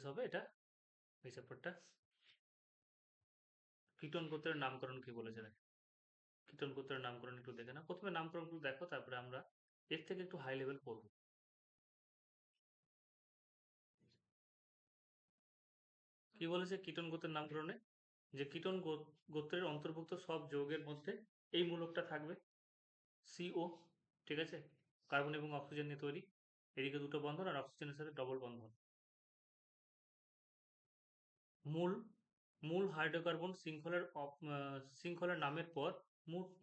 হবে এটা, এই চ্যাপ্টারটা। কীটন গোত্রের নামকরণ কি বলেছে দেখো। কীটন গোত্রের নামকরণ একটু দেখে নাও। প্রথমে নামকরণগুলো দেখো, তারপরে আমরা এর থেকে একটু হাই লেভেল পড়ব। কি বলেছে কীটন গোত্রের নামকরণে? যে কীটন গোত্রের অন্তর্ভুক্ত সব যৌগের মধ্যে এই মূলকটা থাকবে, CO, ঠিক আছে? কার্বন এবং অক্সিজেন নিয়ে তৈরি, এদিকে দুটো বন্ধন আর অক্সিজেনের সাথে ডবল বন্ধন। মূল মূল হাইড্রোকার্বন শৃঙ্খলের নামের পর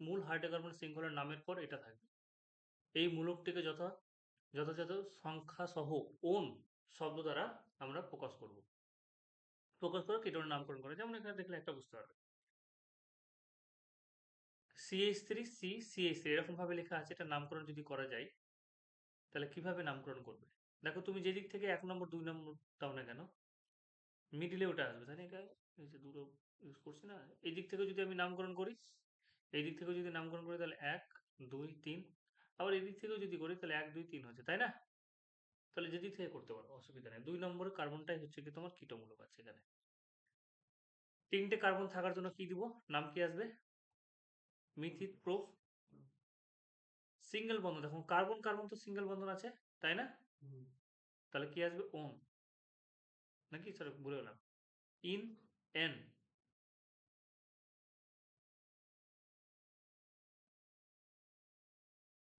মূল হাইড্রোকার্বন শৃঙ্খলের নামের পর এটা থাকবে। এই মূলকটিকে যথাযথ সংখ্যা সহ ওন শব্দ দ্বারা আমরা প্রকাশ করব। প্রকাশ করে কীটনের নামকরণ করে, যেমন এখানে দেখলে একটা বুঝতে পারবে। CH3 CH3 এরকম ভাবে লেখা আছে, এটা নামকরণ যদি করা যায় তাহলে কিভাবে নামকরণ করবে? দেখো তুমি যে দিক থেকে 1 নম্বর 2 নম্বর দাও না কেন, মিডিলে ওটা আসবে, তাই না? এটা এই যে দুটো ইউজ করছি না, এই দিক থেকে যদি আমি নামকরণ করি, এই দিক থেকে যদি নামকরণ করি তাহলে 1 2 3, আবার এই দিক থেকেও যদি করি তাহলে 1 2 3 হচ্ছে, তাই না? তাহলে যেদিক থেকে করতে পারো, অসুবিধা নেই। 2 নম্বরের কার্বনটাই হচ্ছে কি তোমার কীটমূলক আছে এখানে। 3টে কার্বন থাকার জন্য কি দিব? নাম কি আসবে? মিথিল প্রোপ সিঙ্গেল বন্ধন। দেখো কার্বন কার্বন তো সিঙ্গেল বন্ধন আছে, তাই না? তাহলে কি আসবে? ওন, নাকি সরি ভুলে গেলাম, ইন এন,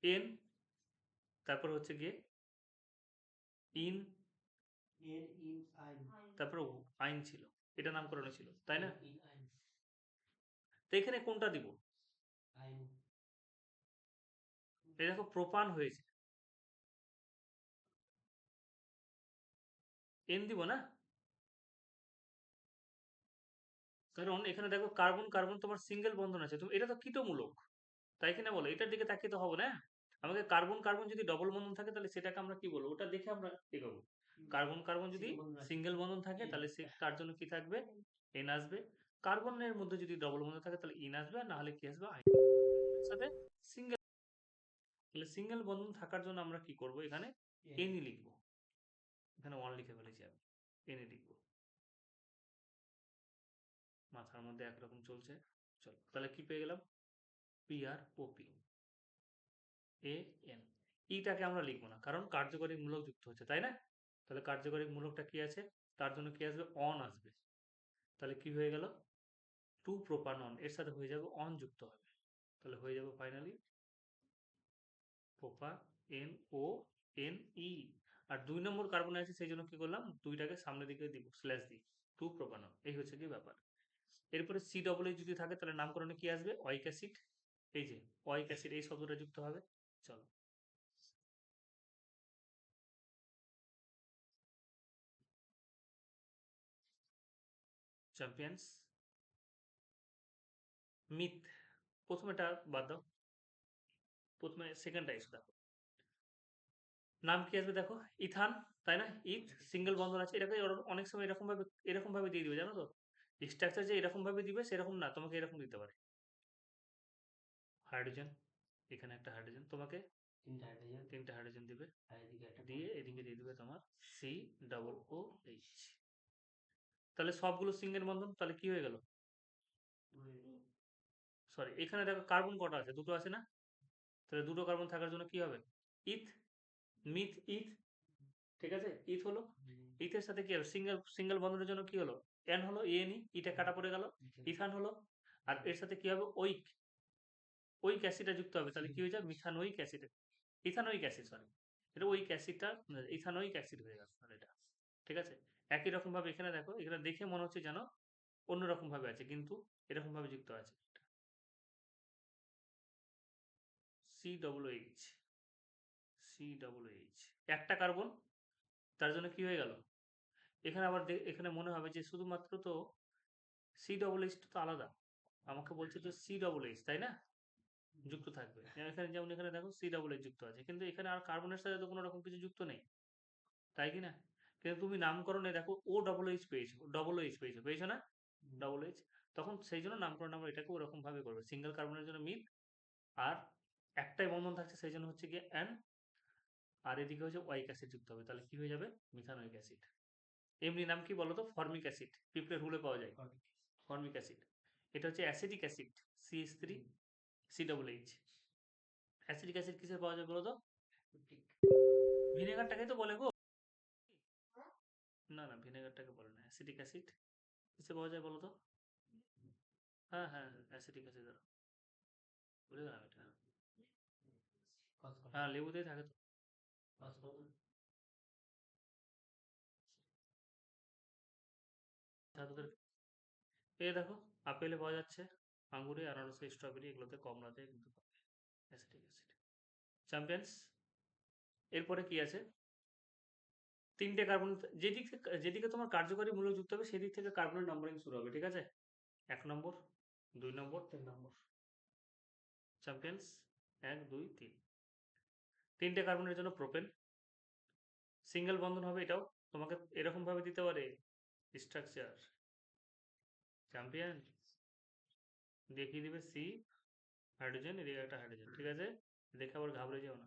এন, তারপর হচ্ছে গিয়ে ইন, তারপর আইন ছিল, এটা নামকরণ ছিল, তাই না? তো এখানে কোনটা দিব? এই দেখো প্রোপান হয়েছে, এন দিব না, কারণ এখানে দেখো কার্বন কার্বন তোমার সিঙ্গেল বন্ধন আছে, তুমি এটা তো কীটমূলক, তাই কিনা বলো? এটার দিকে তাকিয়ে তো হবে না। আমাকে কার্বন কার্বন যদি ডবল বন্ধন থাকে তাহলে সেটাকে আমরা কি বলবো, ওটা দেখে আমরা এগোবো। কার্বন কার্বন যদি সিঙ্গেল বন্ধন থাকে তাহলে সে তার জন্য কি থাকবে? এন আসবে। কার্বনের মধ্যে যদি ডবল বন্ধন থাকে তাহলে ইন আসবে, না হলে কি আসবে? আইন সাথে সিঙ্গেল। তাহলে সিঙ্গেল বন্ধন থাকার জন্য আমরা কি করব? এখানে এনই লিখবো। এখানে ওয়ান লিখে ফেলেছি আমি, এনই লিখবো। মাথার মধ্যে একরকম চলছে। চলো তাহলে কি পেয়ে গেলাম? PrOP A N. ইটাকে আমরা লিখবো না, কারণ কার্যকরী মূলক যুক্ত হচ্ছে, তাই না? তাহলে কার্যকরী মূলকটা কি আছে? তার জন্য কি আসবে? অন আসবে। তাহলে কি হয়ে গেল? 2 প্রোপানন, এর সাথে হয়ে যাবে অন যুক্ত হবে, তাহলে হয়ে যাবে ফাইনালি প্রোপা এন ও এন ই। আর 2 নম্বর কার্বনে আছে সেই জন্য কি করলাম, দুইটাকে সামনের দিকে দিব স্ল্যাশ দিয়ে, 2 প্রোপানন। এই হচ্ছে কি ব্যাপার। এরপরে সি ডবল এইচ যদি থাকে তাহলে নামকরণে কি আসবে? ওয়াইক অ্যাসিড। এই যে ওয়াইক অ্যাসিড, এই শব্দটা যুক্ত হবে। চলো চ্যাম্পিয়ন্স, মিথ, প্রথমেটা বাদ দাও, প্রথমে সেকেন্ডটা এসে দেখো। নাম কি আসবে দেখো? ইথান, তাই না? ইথ সিঙ্গেল বন্ধন আছে, এটাকে অনেক সময় এরকম ভাবে দিয়ে দিবে, জানো তো? স্ট্রাকচার যে এরকম ভাবে দিবে সেরকম না, তোমাকে এরকম দিতে পারে। হাইড্রোজেন, এখানে একটা হাইড্রোজেন, তোমাকে তিনটা হাইড্রোজেন দিবে, দিয়ে এদিকে দিয়ে দিবে তোমার COOH। তাহলে সবগুলো সিঙ্গেল বন্ধন, তাহলে কি হয়ে গেল? সরি, এখানে দেখো কার্বন কটা আছে? দুটো আছে না? তাহলে দুটো কার্বন থাকার জন্য কি হবে? ইথ, মিথ ইথ, ঠিক আছে? ইথ হলো, ইথের সাথে কি হলো? সিঙ্গেল সিঙ্গেল বন্ধনের জন্য কি হলো? এন হলো, এনই, ইটা কাটা পড়ে গেল, ইথান হলো। আর এর সাথে কি হবে? ওইক, ওইক অ্যাসিডটা যুক্ত হবে, তাহলে কি হয়ে যাবে? Methanoic acid, ethanoic acid, sorry, এটা ওইক অ্যাসিডটা ইথানোইক অ্যাসিড হয়ে গেল তাহলে এটা, ঠিক আছে? একই রকম ভাবে এখানে দেখো, এখানে দেখে মনে হচ্ছে যেন অন্যরকম ভাবে আছে, কিন্তু এরকম ভাবে যুক্ত আছে। COOH, COOH, একটা কার্বন, তার জন্য কি হয়ে গেল? এখানে আবার এখানে মনে হবে যে শুধুমাত্র তো COOH তো আলাদা, আমাকে বলছে তো COOH, তাই না? যুক্ত থাকবে এখানে, যেমন এখানে দেখো COOH যুক্ত আছে, কিন্তু এখানে আর কার্বনের সাথে তো কোনো রকম কিছু যুক্ত নেই, তাই কি না? কিন্তু তুমি নামকরণে দেখো OOH পেয়েছো, ডবল এইচ পেয়েছো, পেয়েছো না? ডবল এইচ, তখন সেই জন্য নামকরণ আমরা এটাকে ওরকম ভাবে করবো। সিঙ্গেল কার্বনের জন্য মিথ, আর একটাই বন্ধন থাকছে সেই জন্য হচ্ছে গিয়ে অ্যান, আর এদিকে হচ্ছে ওয়াইক অ্যাসিড যুক্ত হবে, তাহলে কি হয়ে যাবে? Methanoic acid. এমনি নাম কি বলতো? ফর্মিক অ্যাসিড, পিঁপড়ের হুলে পাওয়া যায় ফর্মিক অ্যাসিড। এটা হচ্ছে acetic acid, CH3COOH। Acetic acid কিসে পাওয়া যায় বলো তো? ভিনেগারটাকে তো বলে গো। না না, ভিনেগারটাকে বলে না, অ্যাসিটিক অ্যাসিড কিসে পাওয়া যায় বলো তো? হ্যাঁ হ্যাঁ, অ্যাসিটিক অ্যাসিড দ্বারা ভুলে গেলাম এটা। হ্যাঁ, লেবুতেই থাকে তো। ছাত্রদের এই দেখো, আপেলে পাওয়া যাচ্ছে, আঙ্গুরে, আনারসে, স্ট্রবেরি, এগুলোতে কমলাতে কিন্তু অ্যাসিটিক অ্যাসিড। চ্যাম্পিয়ন্স। এরপরে কি আছে? তিনটে কার্বন, যেদিকে তোমার কার্যকরী মূল্য যুক্ত হবে সেদিক থেকে কার্বনের নাম্বারিং শুরু হবে, ঠিক আছে? 1 নম্বর, 2 নম্বর, 3 নম্বর। চ্যাম্পিয়ন্স। 1 2 3। তিনটে কার্বনের জন্য প্রোপেন, সিঙ্গেল বন্ধন হবে এটাও, তোমাকে এরকম ভাবে দিতে পারে স্ট্রাকচার। চ্যাম্পিয়ন। দেখিয়ে দিবে সি হাইড্রোজেন, এদিকে একটা হাইড্রোজেন, ঠিক আছে? দেখে আবার ঘাবড়ে যাও না।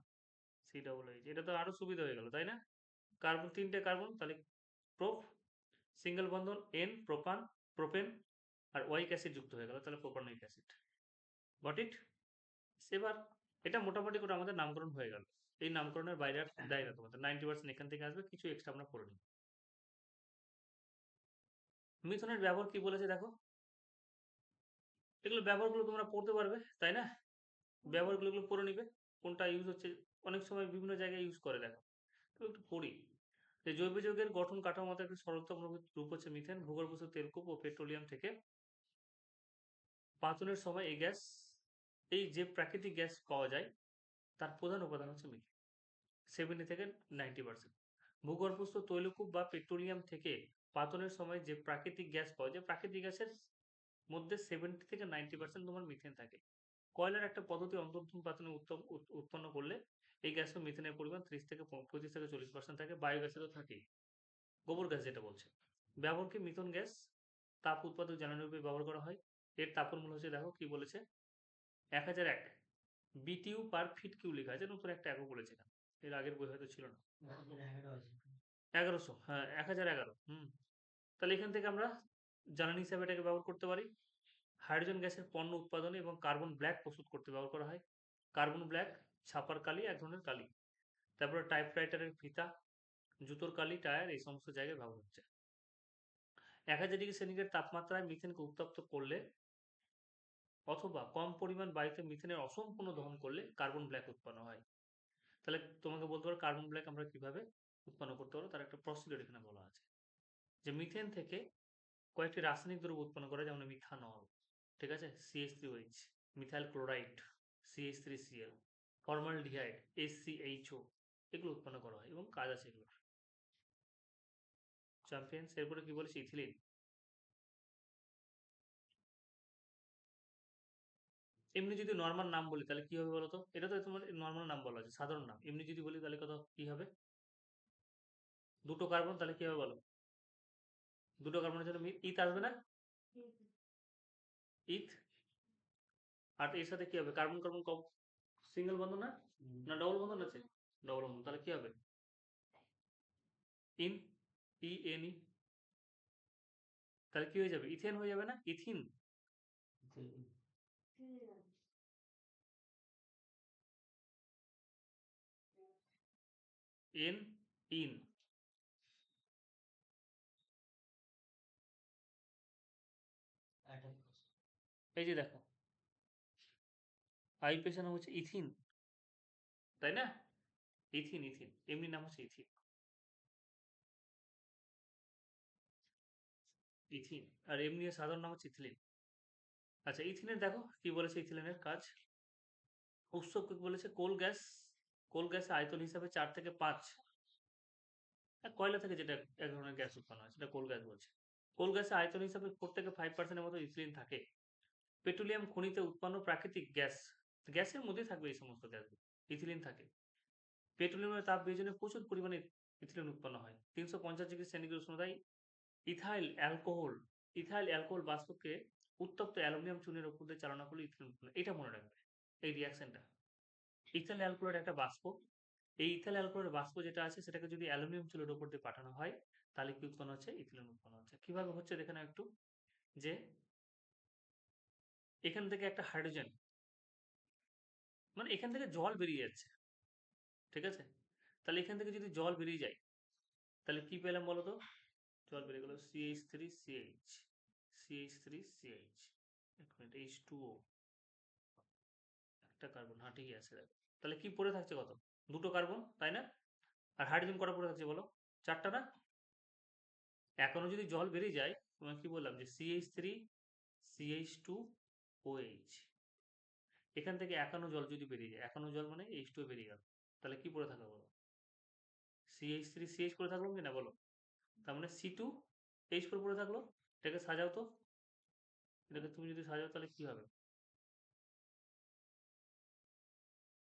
COOH, এটা তো আরো সুবিধা হয়ে গেল, তাই না? কার্বন, তিনটে কার্বন, তাহলে প্রোপ, সিঙ্গেল বন্ধন এন, প্রোপেন, আর ওয়াইক অ্যাসিড যুক্ত হয়ে গেল, তাহলে প্রোপানোইক অ্যাসিড। Got it? এবার এটা মোটামুটি করে আমাদের নামকরণ হয়ে গেল। এই নামকরণের বাইরে আর দেয় না তোমাদের, 90% এখান থেকে আসবে, কিছু এক্সট্রা আমরা করে নিই। মিথুনের ব্যবহার কি বলেছে দেখো, এগুলো ব্যবহারগুলো তোমরা পড়তে পারবে, তাই না? ব্যবহারগুলো এগুলো পড়ে নিবে, কোনটা ইউজ হচ্ছে, অনেক সময় বিভিন্ন জায়গায় ইউজ করে দেখো, তো একটু পড়ি। যে জৈব যৌগের গঠন কাঠামোতে একটা সরলতম রূপ হচ্ছে মিথেন, ভূগর্ভস্থ তেলকূপ ও পেট্রোলিয়াম থেকে পাচনের সময় এই গ্যাস, এই যে প্রাকৃতিক গ্যাস পাওয়া যায় তার প্রধান উপাদান হচ্ছে মিথেন, 70 থেকে 90%। ভূগর্ভস্থ তৈলকূপ বা পেট্রোলিয়াম থেকে পাতনের সময় যে প্রাকৃতিক গ্যাস পাওয়া যায়, প্রাকৃতিক গ্যাসের মধ্যে 70 থেকে 90% তোমার মিথেন থাকে। কয়লার একটা পদ্ধতি অন্তর্ধূম পাতনে উৎপন্ন করলে এই গ্যাসে মিথেনের পরিমাণ 30 থেকে 35 থেকে 40% থাকে। বায়োগ্যাসে তো থাকেই, গোবর গ্যাস যেটা বলছে। ব্যবহার কি? মিথেন গ্যাস তাপ উৎপাদক জ্বালানি রূপে ব্যবহার করা হয়। এর তাপন মূল্য হচ্ছে, দেখো কি বলেছে, 1001 BTU পার ফিট কিউ লেখা আছে, নতুন একটা একক বলেছে এখানে, এর আগের বই হয়তো ছিল না। 1100, হ্যাঁ 1011। তাহলে এখান থেকে আমরা জ্বালানি হিসাবে এটাকে ব্যবহার করতে পারি। হাইড্রোজেন গ্যাসের পণ্য উৎপাদনে এবং কার্বন ব্ল্যাক প্রস্তুত করতে ব্যবহার করা হয়। কার্বন ব্ল্যাক ছাপার কালি, এক ধরনের কালি। তারপরে টাইপরাইটারের ফিতা, জুতোর কালি, টায়ার, এই সমস্ত জায়গায় ব্যবহার হচ্ছে। 1000 ডিগ্রি সেন্টিগ্রেড তাপমাত্রায় মিথেনকে উত্তপ্ত করলে অথবা কম পরিমাণ বায়ুতে মিথেনের অসম্পূর্ণ দহন করলে কার্বন ব্ল্যাক উৎপন্ন হয়। তাহলে তোমাকে বলতে পারো কার্বন ব্ল্যাক আমরা কিভাবে উৎপন্ন করতে পারো, তার একটা প্রসিডিউর এখানে বলা আছে। যে মিথেন থেকে কয়েকটি রাসায়নিক দ্রব্য উৎপন্ন করে, যেমন মিথানল, ঠিক আছে, CH3OH, methyl chloride, CH3Cl, formaldehyde, HCHO, এগুলো উৎপন্ন করা হয় এবং কাজ আছে এগুলো। চ্যাম্পিয়ন্স। এরপরে কি বলেছি? ইথিলিন। এমনি যদি নর্মাল নাম বলি তাহলে কি হবে বলতো? এটা তো তোমার নর্মাল নাম বলা আছে, সাধারণ নাম। এমনি যদি বলি তাহলে কত কি হবে? দুটো কার্বন, তাহলে কি হবে বলো? দুটো কার্বনের জন্য ইথ আসবে না? ইথ। আর এর সাথে কি হবে? কার্বন কার্বন কম, সিঙ্গেল বন্ধন না, না ডবল বন্ধন আছে? ডবল বন্ধন, তাহলে কি হবে? In, ENE। তাহলে কি হয়ে যাবে? ইথেন হয়ে যাবে না? ইথিন। N, in. এই যে দেখো, আই পেশা নাম হচ্ছে ইথিন, তাই না? ইথিন, ইথিন এমনি নাম হচ্ছে ইথিন, ইথিন। আর এমনি সাধারণ নাম হচ্ছে ইথিলিন। আচ্ছা, ইথিনের দেখো কি বলেছে, ইথিলিনের কাজ। উৎস কি বলেছে? কোল গ্যাস। কোল গ্যাসের আয়তন হিসাবে 4 থেকে 5, কয়লা থেকে যেটা এক ধরনের গ্যাস উৎপন্ন হয় সেটা কোল গ্যাস বলছে। কোল গ্যাসের আয়তন হিসাবে 4 থেকে 5% মতো ইথিলিন থাকে। পেট্রোলিয়াম খনিতে উৎপন্ন প্রাকৃতিক গ্যাস, গ্যাসের মধ্যে থাকবে এই সমস্ত গ্যাসগুলো, ইথিলিন থাকে। পেট্রোলিয়ামের তাপ বিয়োজনে প্রচুর পরিমাণে ইথিলিন উৎপন্ন হয়। 350 ডিগ্রি সেন্টিগ্রেড উষ্ণতায় ইথাইল অ্যালকোহল, ইথাইল অ্যালকোহল বাষ্পকে উত্তপ্ত অ্যালুমিনিয়াম চুনের উপর দিয়ে চালনা করলে ইথিলিন উৎপন্ন, এটা মনে রাখবে এই রিয়াকশনটা। ইথাইল অ্যালকোহলের একটা বাষ্প, এই ইথাইল অ্যালকোহলের বাষ্প যেটা আছে সেটাকে যদি অ্যালুমিনিয়াম চুলের উপর দিয়ে পাঠানো হয় তাহলে কি উৎপন্ন হচ্ছে? ইথিলিন উৎপন্ন হচ্ছে। কিভাবে হচ্ছে দেখে নাও একটু, যে এখান থেকে একটা হাইড্রোজেন, মানে এখান থেকে জল বেরিয়ে যাচ্ছে, ঠিক আছে? তাহলে এখান থেকে যদি জল বেরিয়ে যায়, তাহলে কি পেলাম বলো তো? জল বেরিয়ে গেল CH3CH, CH3CH, এক মিনিট, H2O, একটা কার্বন, হ্যাঁ ঠিকই আছে। দেখো তাহলে কি পড়ে থাকছে, কত? দুটো কার্বন, তাই না? আর হাইড্রোজেন কটা পড়ে থাকছে বলো? চারটা না? এখনো যদি জল বেরিয়ে যায়, তোমাকে কি বললাম, যে CH3CH2OH, এখান থেকে একান্ন জল যদি বেরিয়ে যায়, একান্ন জল মানে H2O বেরিয়ে গেল, তাহলে কি পড়ে থাকলো বলো? CH3CH পড়ে থাকলো কি না বলো? তার মানে C2H4 পড়ে থাকলো। এটাকে সাজাও তো, এটাকে তুমি যদি সাজাও তাহলে কি হবে?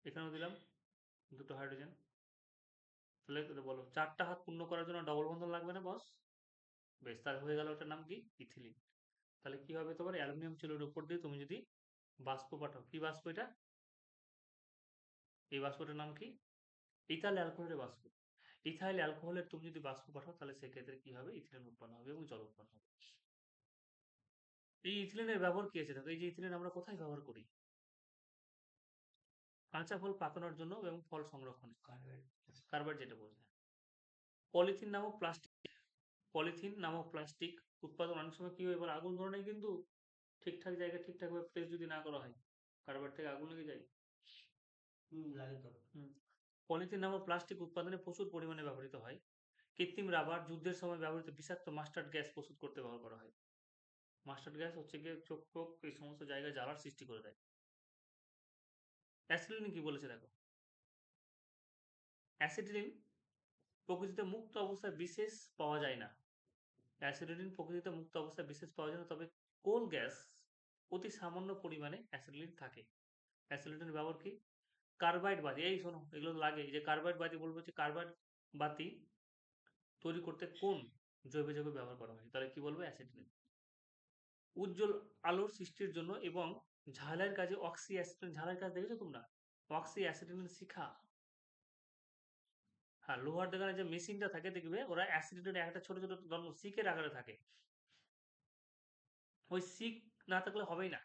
এখানেও দিলাম দুটো হাইড্রোজেন, তাহলে বলো চারটা হাত পূর্ণ করার জন্য ডবল বন্ধন লাগবে না বস? বেশ, তাহলে হয়ে গেল, ওটার নাম কি? ইথিলিন। তাহলে কি হবে তোমার? অ্যালুমিনিয়াম চুলের উপর দিয়ে তুমি যদি বাষ্প পাঠাও, কি বাষ্প এটা? এই বাষ্পটার নাম কি? ইথাইল অ্যালকোহলের বাষ্প। ইথাইল অ্যালকোহলের তুমি যদি বাষ্প পাঠাও, তাহলে সেক্ষেত্রে কি হবে? ইথিলিন উৎপন্ন হবে এবং জল উৎপন্ন হবে। এই ইথিলিনের ব্যবহার কি আছে দেখো, এই যে ইথিলিন আমরা কোথায় ব্যবহার করি? কাঁচা ফল পাকানোর জন্য এবং ফল সংরক্ষণে, কার্বাইড যেটা বলছে। পলিথিন নামক প্লাস্টিক, পলিথিন নামক প্লাস্টিক উৎপাদন অনেক সময় কি হয়, এবার আগুন ধরে নেই কিন্তু ঠিকঠাক জায়গায় ঠিকঠাকভাবে প্রেস যদি না করা হয়, কার্বাইড থেকে আগুন লেগে যায়। লাগে তো। পলিথিন নামক প্লাস্টিক উৎপাদনে প্রচুর পরিমাণে ব্যবহৃত হয়। কৃত্রিম রাবার, যুদ্ধের সময় ব্যবহৃত বিষাক্ত মাস্টার্ড গ্যাস প্রস্তুত করতে ব্যবহার করা হয়। মাস্টার্ড গ্যাস হচ্ছে গিয়ে চোখ ফোক এই সমস্ত জায়গায় জ্বালার সৃষ্টি করে দেয়। অ্যাসিডিন কি বলেছে দেখো, অ্যাসিডিন প্রকৃতিতে মুক্ত অবস্থায় বিশেষ পাওয়া যায় না। অ্যাসিডিন প্রকৃতিতে মুক্ত অবস্থায় বিশেষ পাওয়া যায় না, তবে কোল গ্যাস অতি সামান্য পরিমাণে অ্যাসিডিন থাকে। অ্যাসিডিনের ব্যবহার কি? কার্বাইড বাতি, এই শোনো এগুলো লাগে, যে কার্বাইড বাতি বলবো, যে কার্বাইড বাতি তৈরি করতে কোন জৈব যৌগ ব্যবহার করা হয়, তাহলে কি বলবো? অ্যাসিডিন। উজ্জ্বল আলোর সৃষ্টির জন্য এবং ঝালের কাজে অক্সি অ্যাসিডিন, ঝালের কাজ দেখেছো তোমরা? অক্সি অ্যাসিডিনের শিখা, হ্যাঁ লোহার দোকানে যে মেশিনটা থাকে দেখবে, ওরা অ্যাসিডিনের একটা ছোট ছোট শিকের আকারে থাকে, ওই শিক না থাকলে হবেই না।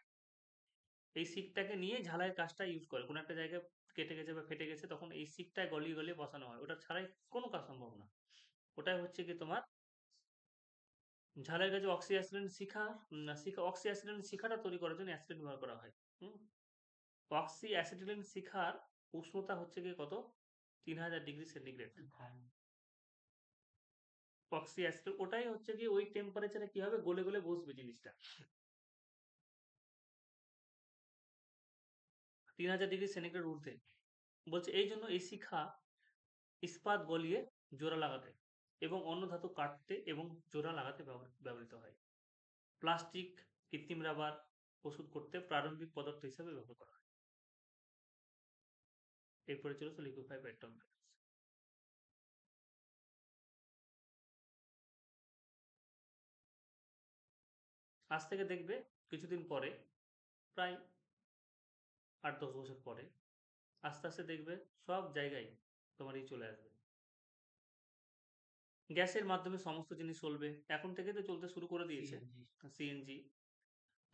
এই শিকটাকে নিয়ে ঝালাইয়ের কাজটা ইউজ করে, কোনো একটা জায়গায় কেটে গেছে বা ফেটে গেছে, তখন এই শিকটায় গলিয়ে গলিয়ে বসানো হয়, ওটা ছাড়াই কোনো কাজ সম্ভব না। ওটাই হচ্ছে কি তোমার ঝালের কাজে অক্সি অ্যাসিডিন শিখা, অক্সি অ্যাসিডিন শিখাটা তৈরি করার জন্য অ্যাসিডিন ব্যবহার করা হয়। অক্সি অ্যাসিটিলিন শিখার উষ্ণতা হচ্ছে গিয়ে কত? 3000 ডিগ্রি সেন্টিগ্রেড। অক্সি অ্যাসিড ওটাই হচ্ছে কি ওই টেম্পারেচারে কি হবে, গলে গলে বসবে জিনিসটা। 3000 ডিগ্রি সেন্টিগ্রেড ঊর্ধ্বে বলছে, এই জন্য এই শিখা ইস্পাত গলিয়ে জোড়া লাগাতে এবং অন্য ধাতু কাটতে এবং জোড়া লাগাতে ব্যবহৃত হয়। প্লাস্টিক, কৃত্রিম রাবার প্রস্তুত করতে প্রারম্ভিক পদার্থ হিসেবে ব্যবহার করা হয়। এরপরে চলেছে লিকুইফাই পেট্রোল। আজ থেকে দেখবে কিছুদিন পরে, প্রায় 8-10 বছর পরে, আস্তে আস্তে দেখবে সব জায়গায় তোমার এই চলে আসবে, গ্যাসের মাধ্যমে সমস্ত জিনিস চলবে। এখন থেকে তো চলতে শুরু করে দিয়েছে। সিএনজি,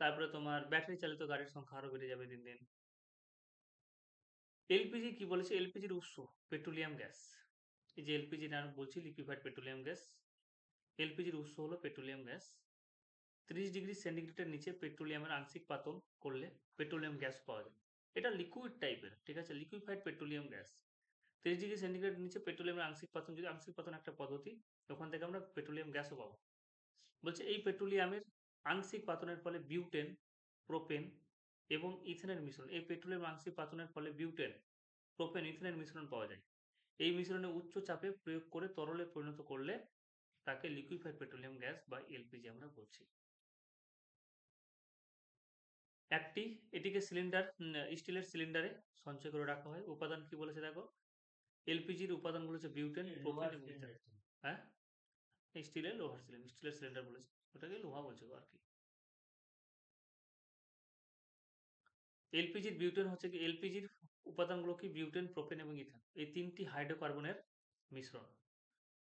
তারপরে তোমার ব্যাটারি চালিত গাড়ির সংখ্যা আরো বেড়ে যাবে দিন দিন। এলপিজি কি বলেছে? এলপিজির উৎস পেট্রোলিয়াম গ্যাস। এই যে এলপিজি নাম বলছি, লিকুইফাইড পেট্রোলিয়াম গ্যাস, এলপিজির উৎস হলো পেট্রোলিয়াম গ্যাস। 30 ডিগ্রি সেন্টিগ্রেডের নিচে পেট্রোলিয়ামের আংশিক পাতন করলে পেট্রোলিয়াম গ্যাস পাওয়া যায়। এটা লিকুইড টাইপের, ঠিক আছে, liquefied petroleum gas. 30 degree centigrade নিচে পেট্রোলিয়ামের আংশিক পাতন, যদি আংশিক পাতন একটা পদ্ধতি, ওখান থেকে আমরা পেট্রোলিয়াম গ্যাসও পাবো। বলছে এই পেট্রোলিয়ামের আংশিক পাতনের ফলে বিউটেন, প্রোপেন এবং ইথেনের মিশ্রণ, এই পেট্রোলিয়াম আংশিক পাতনের ফলে বিউটেন, প্রোপেন, ইথেনের মিশ্রণ পাওয়া যায়। এই মিশ্রণে উচ্চ চাপে প্রয়োগ করে তরলে পরিণত করলে তাকে লিকুইফাইড পেট্রোলিয়াম গ্যাস বা এলপিজি আমরা বলছি। এটিকে সিলিন্ডার, স্টিলের সিলিন্ডারে সঞ্চয় করে রাখা হয়। উপাদান কি বলেছে দেখো, এলপিজির উপাদানগুলো হচ্ছে বিউটেন, প্রোপেন এবং ইথেন। হ্যাঁ, স্টিলের, লোহার সিলিন্ডার, স্টিলের সিলিন্ডার বলেছে, ওটাকে লোহা বলছে আর কি। এলপিজির বিউটেন হচ্ছে কি, এলপিজির উপাদানগুলো কি, বিউটেন, প্রোপেন এবং ইথেন, এই তিনটি হাইড্রোকার্বনের মিশ্রণ।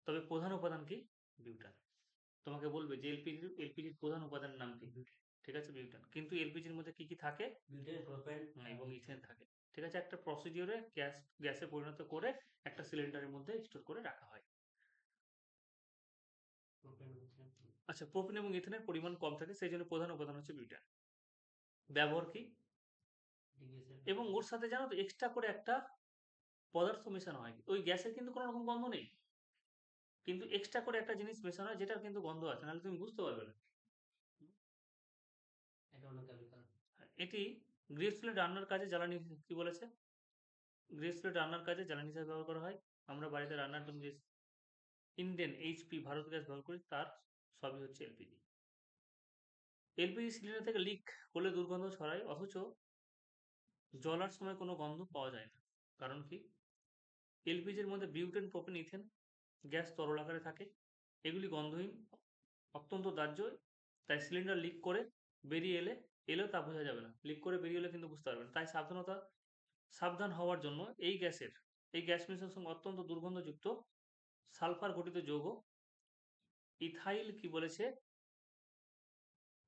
তবে প্রধান উপাদান কি? বিউটান। তোমাকে বলবে যে এলপিজির প্রধান উপাদানের নাম কি, ঠিক আছে, বিউটান। কিন্তু এলপিজির মধ্যে কি কি থাকে, এবং ইথেন থাকে, ঠিক আছে। একটা প্রসিডিওরে গ্যাসে পরিণত করে একটা সিলিন্ডারের মধ্যে স্টোর করে রাখা হয়। আচ্ছা, প্রোপেন এবং ইথেনের পরিমাণ কম থাকে, সেই জন্য প্রধান উপাদান হচ্ছে বিউটান। ব্যবহার কি, এবং ওর সাথে জানো তো এক্সট্রা করে একটা পদার্থ মেশানো হয়। ওই গ্যাসের কিন্তু কোনো রকম গন্ধ নেই, কিন্তু এক্সট্রা করে একটা জিনিস মেশানো হয় যেটার কিন্তু গন্ধ আছে, নাহলে তুমি বুঝতে পারবে না। এটি গ্রিসফুলের রান্নার কাজে জ্বালানি, কি বলেছে, গ্রিসফুলের রান্নার কাজে জ্বালানি হিসেবে ব্যবহার করা হয়। আমরা বাড়িতে রান্নার জন্য যে ইন্ডিয়ান এইচপি ভারত গ্যাস ব্যবহার করি তার সবই হচ্ছে এলপিজি। এলপিজি সিলিন্ডার থেকে লিক করলে দুর্গন্ধ ছড়ায়, অথচ জ্বলার সময় কোনো গন্ধ পাওয়া যায় না। কারণ কি, এলপিজির মধ্যে বিউটেন, প্রোপেন, ইথেন গ্যাস তরল আকারে থাকে। এগুলি গন্ধহীন, অত্যন্ত দাহ্য, তাই সিলিন্ডার লিক করে বেরিয়ে এলেও তা বোঝা যাবে না। লিক করে বেরিয়ে এলে কিন্তু বুঝতে পারবে না। তাই সাবধান হওয়ার জন্য এই গ্যাস মিশ্রণের সঙ্গে অত্যন্ত দুর্গন্ধযুক্ত সালফার ঘটিত যৌগ ইথাইল, কি বলেছে,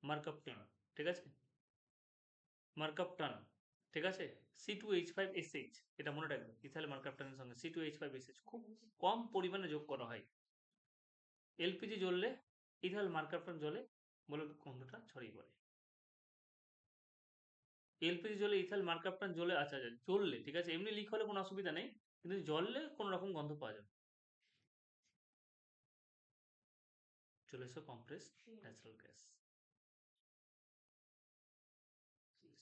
মার্কাপটান, ঠিক আছে, মার্কাপটান, ঠিক আছে, C2H5SH, এটা মনে রাখবে। ইথাইল মার্কাপটানের সঙ্গে C2H5SH খুব কম পরিমাণে যোগ করা হয়। এলপিজি জ্বললে ইথাইল মার্কাপটান জ্বলে বলে গন্ধটা ছড়িয়ে পড়ে। এলপিজি জ্বলে ইথাইল মার্কাপটান জ্বলে, আচ্ছা আচ্ছা, জ্বললে ঠিক আছে, এমনি লিক হলে কোনো অসুবিধা নেই, কিন্তু জ্বললে কোনো রকম গন্ধ পাওয়া যাবে। চলে এসো কম্প্রেসড ন্যাচারাল গ্যাস।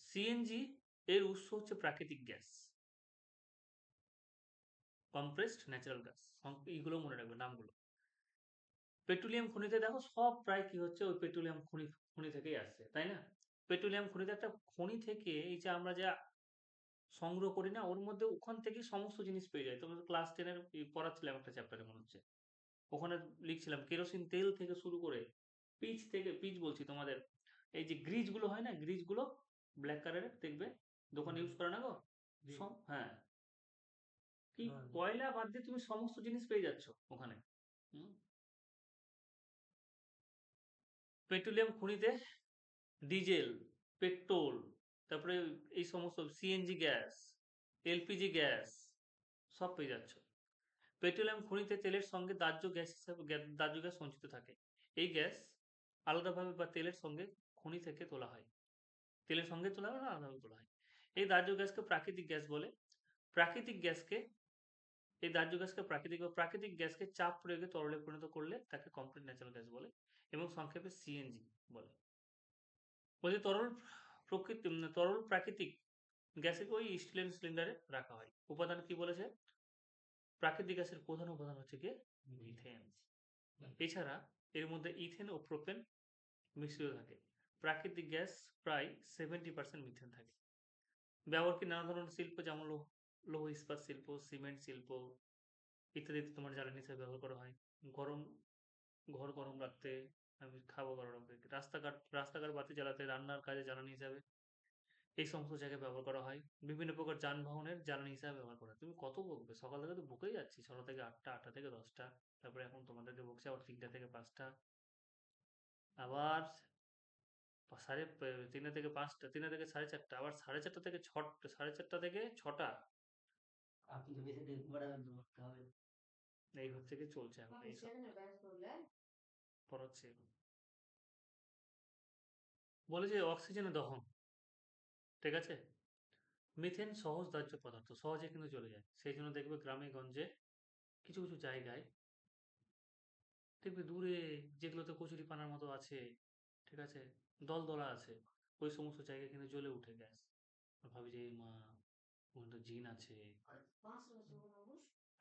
সিএনজি এর উৎস হচ্ছে প্রাকৃতিক গ্যাস, কম্প্রেসড ন্যাচারাল গ্যাস, এইগুলো মনে রাখবে নামগুলো। পেট্রোলিয়াম খনিতে দেখো সব প্রায় কি হচ্ছে, ওই পেট্রোলিয়াম খনি থেকেই আসছে, তাই না। পেট্রোলিয়াম খনিতে একটা খনি থেকে এই যে আমরা যা সংগ্রহ করি না, ওর মধ্যে ওখান থেকে সমস্ত জিনিস পেয়ে যায়। তোমাদের ক্লাস 10-এর পড়াচ্ছিলাম একটা চ্যাপ্টারে মনে হচ্ছে, ওখানে লিখছিলাম কেরোসিন তেল থেকে শুরু করে পিচ বলছি তোমাদের, এই যে গ্রিজ গুলো হয় না, গ্রিজ গুলো ব্ল্যাক কালারের দেখবে দোকানে ইউজ করে না গো, হ্যাঁ, কি কয়লা বাদ দিয়ে তুমি সমস্ত জিনিস পেয়ে যাচ্ছ ওখানে। পেট্রোলিয়াম খনিতে ডিজেল, পেট্রোল, তারপরে এই সমস্ত সিএনজি গ্যাস, এলপিজি গ্যাস সব পেয়ে যাচ্ছ। পেট্রোলিয়াম খনিতে তেলের সঙ্গে দাহ্য গ্যাস সঞ্চিত থাকে। এই গ্যাস আলাদাভাবে বা তেলের সঙ্গে খনি থেকে তোলা হয়। তেলের সঙ্গে তোলা হয় না, আলাদাভাবে তোলা হয়। এই দাহ্য গ্যাসকে প্রাকৃতিক গ্যাস বলে। প্রাকৃতিক গ্যাসকে এই দাহ্য গ্যাসকে প্রাকৃতিক গ্যাসকে চাপ প্রয়োগে তরলে পরিণত করলে তাকে কমপ্লিট ন্যাচারাল গ্যাস বলে, এবং সংক্ষেপে সিএনজি বলে। বলছে তরল প্রাকৃতিক গ্যাসকে ওই স্টিলের সিলিন্ডারে রাখা হয়। উপাদান কি বলেছে, প্রাকৃতিক গ্যাসের প্রধান উপাদান হচ্ছে কি, মিথেন। এছাড়া এর মধ্যে ইথেন ও প্রোপেন মিশ্রিত থাকে। প্রাকৃতিক গ্যাস প্রায় 70% মিথেন থাকে। ব্যবহার কি, নানা ধরনের শিল্প, যেমন লৌহ ইস্পাত শিল্প, সিমেন্ট শিল্প ইত্যাদিতে তোমার জ্বালানি হিসেবে ব্যবহার করা হয়। গরম ঘর গরম রাখতে, খাবার গরম রাখতে, রাস্তাঘাট বাতি জ্বালাতে, রান্নার কাজে জ্বালানি হিসাবে এই সমস্ত জায়গায় ব্যবহার করা হয়। বিভিন্ন প্রকার যানবাহনের জ্বালানি হিসাবে ব্যবহার করা হয়। তুমি কত বকবে, সকাল থেকে তো বকেই যাচ্ছি, 6টা থেকে 8টা, 8টা থেকে 10টা, তারপরে এখন তোমাদেরকে বকছে আবার 3টা থেকে 5টা, আবার 3টা থেকে 5টা, 3টা থেকে 4:30, আবার 4:30 থেকে 6টা, 4:30 থেকে 6টা, এই হচ্ছে কি চলছে এখন এই পড়াচ্ছে। বলে যে অক্সিজেনের দহন, ঠিক আছে, মিথেন সহজ দাহ্য পদার্থ, সহজে কিন্তু চলে যায়। সেই জন্য দেখবে গ্রামে গঞ্জে কিছু কিছু জায়গায় দেখবে দূরে যেগুলোতে কচুরিপানার মতো আছে, ঠিক আছে, দলদলা আছে, ওই সমস্ত জায়গায় কিন্তু জ্বলে উঠে গ্যাস। ভাবি যে মা, ওখানে তো জিন আছে।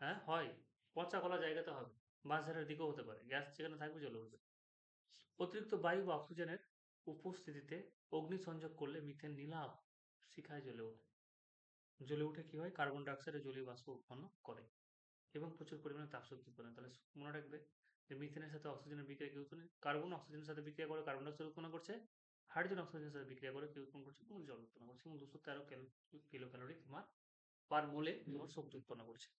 হ্যাঁ হয়, পচা গলা জায়গাতে হবে, বাঁশঝাড়ের দিকেও হতে পারে, গ্যাস যেখানে থাকবে জ্বলে উঠবে। অতিরিক্ত বায়ু বা অক্সিজেনের উপস্থিতিতে অগ্নিসংযোগ করলে মিথেন নীলাভ শিখায় জ্বলে ওঠে। জ্বলে উঠে কি হয়, কার্বন ডাইঅক্সাইডের জলীয় বাষ্প উৎপন্ন করে এবং প্রচুর পরিমাণে তাপশক্তি উৎপন্ন। তাহলে মনে রাখবে যে মিথেনের সাথে অক্সিজেনের বিক্রিয়া কি উৎপন্ন, কার্বন অক্সিজেনের সাথে বিক্রিয়া করে কার্বন ডাইঅক্সাইড উৎপন্ন করছে, হাইড্রোজেন অক্সিজেনের সাথে বিক্রিয়া করে কি উৎপন্ন করছে, তোমার জল উৎপন্ন করছে, এবং 213 কিলো ক্যালোরি তোমার পার মোলে তোমার শক্তি উৎপন্ন করছে।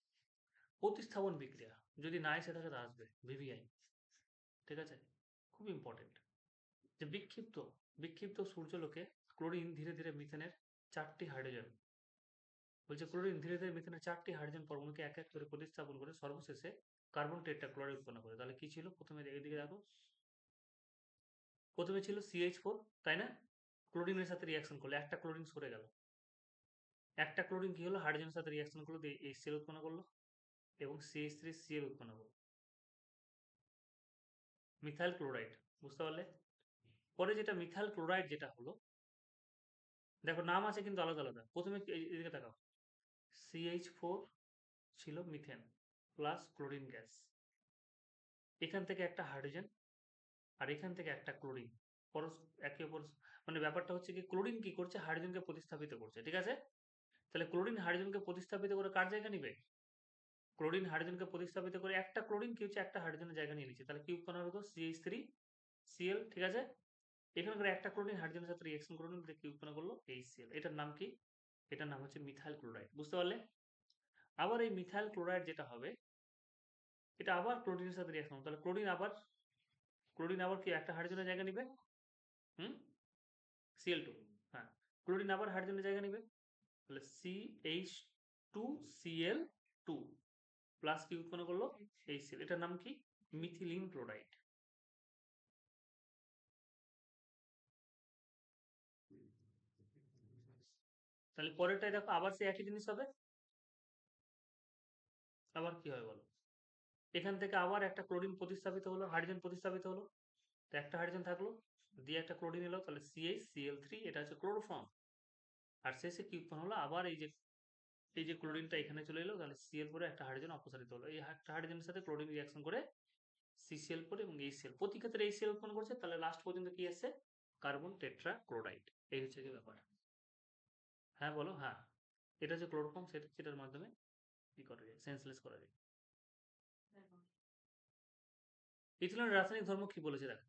প্রতিস্থাপন বিক্রিয়া যদি না এসে থাকে তা আসবে, ভিভিআই। ঠিক আছে, খুব ইম্পর্টেন্ট। যে বিক্ষিপ্ত সূর্যালোকে ক্লোরিন ধীরে ধীরে মিথেনের 4টি হাইড্রোজেন, বলছে ক্লোরিন ধীরে ধীরে মিথেনের 4টি হাইড্রোজেন পরমাণুকে এক এক করে প্রতিস্থাপন করে সর্বশেষে কার্বন টেট্রাক্লোরাইড উৎপন্ন করে। তাহলে কি ছিল প্রথমে, এদিকে দেখো, প্রথমে ছিল CH4, তাই না? ক্লোরিনের সাথে রিয়াকশন করলে একটা ক্লোরিন সরে গেল, একটা ক্লোরিন কি হলো, হাইড্রোজেনের সাথে রিয়াকশন করলো, দিয়ে HCl উৎপন্ন করলো এবং CH3Cl উৎপন্ন করলো, মিথাইল ক্লোরাইড। বুঝতে পারলে? পরে যেটা মিথাইল ক্লোরাইড যেটা হলো, দেখো নাম আছে কিন্তু আলাদা আলাদা। প্রথমে এদিকে তাকাও, CH4 ছিল মিথেন প্লাস ক্লোরিন গ্যাস, এখান থেকে একটা হাইড্রোজেন আর এখান থেকে একটা ক্লোরিন, একে অপর, মানে ব্যাপারটা হচ্ছে কি, ক্লোরিন কি করছে, হাইড্রোজেনকে প্রতিস্থাপিত করছে, ঠিক আছে? তাহলে ক্লোরিন হাইড্রোজেনকে প্রতিস্থাপিত করে কার জায়গা নিবে? ক্লোরিন হাইড্রোজেনকে প্রতিস্থাপিত করে একটা ক্লোরিন কি হচ্ছে, একটা হাইড্রোজেনের জায়গা নিয়ে নিচ্ছে। তাহলে কি উৎপন্ন হবে? CH3Cl, ঠিক আছে? এখানকার একটা ক্লোরিন হাইড্রোজেনের সাথে রিঅ্যাকশন করে নিলে কি উৎপন্ন করলো? HCl। এটার নাম কি? এটার নাম হচ্ছে মিথাইল ক্লোরাইড। বুঝতে পারলে? আবার এই মিথাইল ক্লোরাইড যেটা হবে, এটা আবার ক্লোরিনের সাথে রিঅ্যাকশন, তাহলে ক্লোরিন আবার কি একটা হাইড্রোজেনের জায়গা নিবে, হুম, Cl2, হ্যাঁ, ক্লোরিন আবার হাইড্রোজেনের জায়গা নিবে, তাহলে CH2Cl2 প্লাস কি উৎপন্ন করলো? HCl। এটার নাম কি? Methylene chloride. তাহলে পরেরটাই দেখো, আবার সেই একই জিনিস হবে। আবার কি হবে বলো, এখান থেকে আবার একটা ক্লোরিন প্রতিস্থাপিত হলো, হাইড্রোজেন প্রতিস্থাপিত হলো, তো একটা হাইড্রোজেন থাকলো, দিয়ে একটা ক্লোরিন এলো, তাহলে CH Cl3, এটা হচ্ছে ক্লোরোফর্ম। আর শেষে কি উৎপন্ন হলো, আবার এই যে ক্লোরিনটা এখানে চলে এলো, তাহলে Cl পরে একটা হাইড্রোজেন অপসারিত হলো, এই একটা হাইড্রোজেনের সাথে ক্লোরিন রিঅ্যাকশন করে CCl পরে এবং HCl, প্রতি ক্ষেত্রে HCl উৎপন্ন করছে, তাহলে লাস্ট পর্যন্ত কি আসছে? Carbon tetra chloride. এই হচ্ছে কি ব্যাপার। হ্যাঁ বলো, হ্যাঁ, এটা হচ্ছে ক্লোরোফর্ম, সেটার মাধ্যমে কি করা যায়, সেন্সলেস করা যায়। ইথিলিনের রাসায়নিক ধর্ম কি বলেছে দেখো,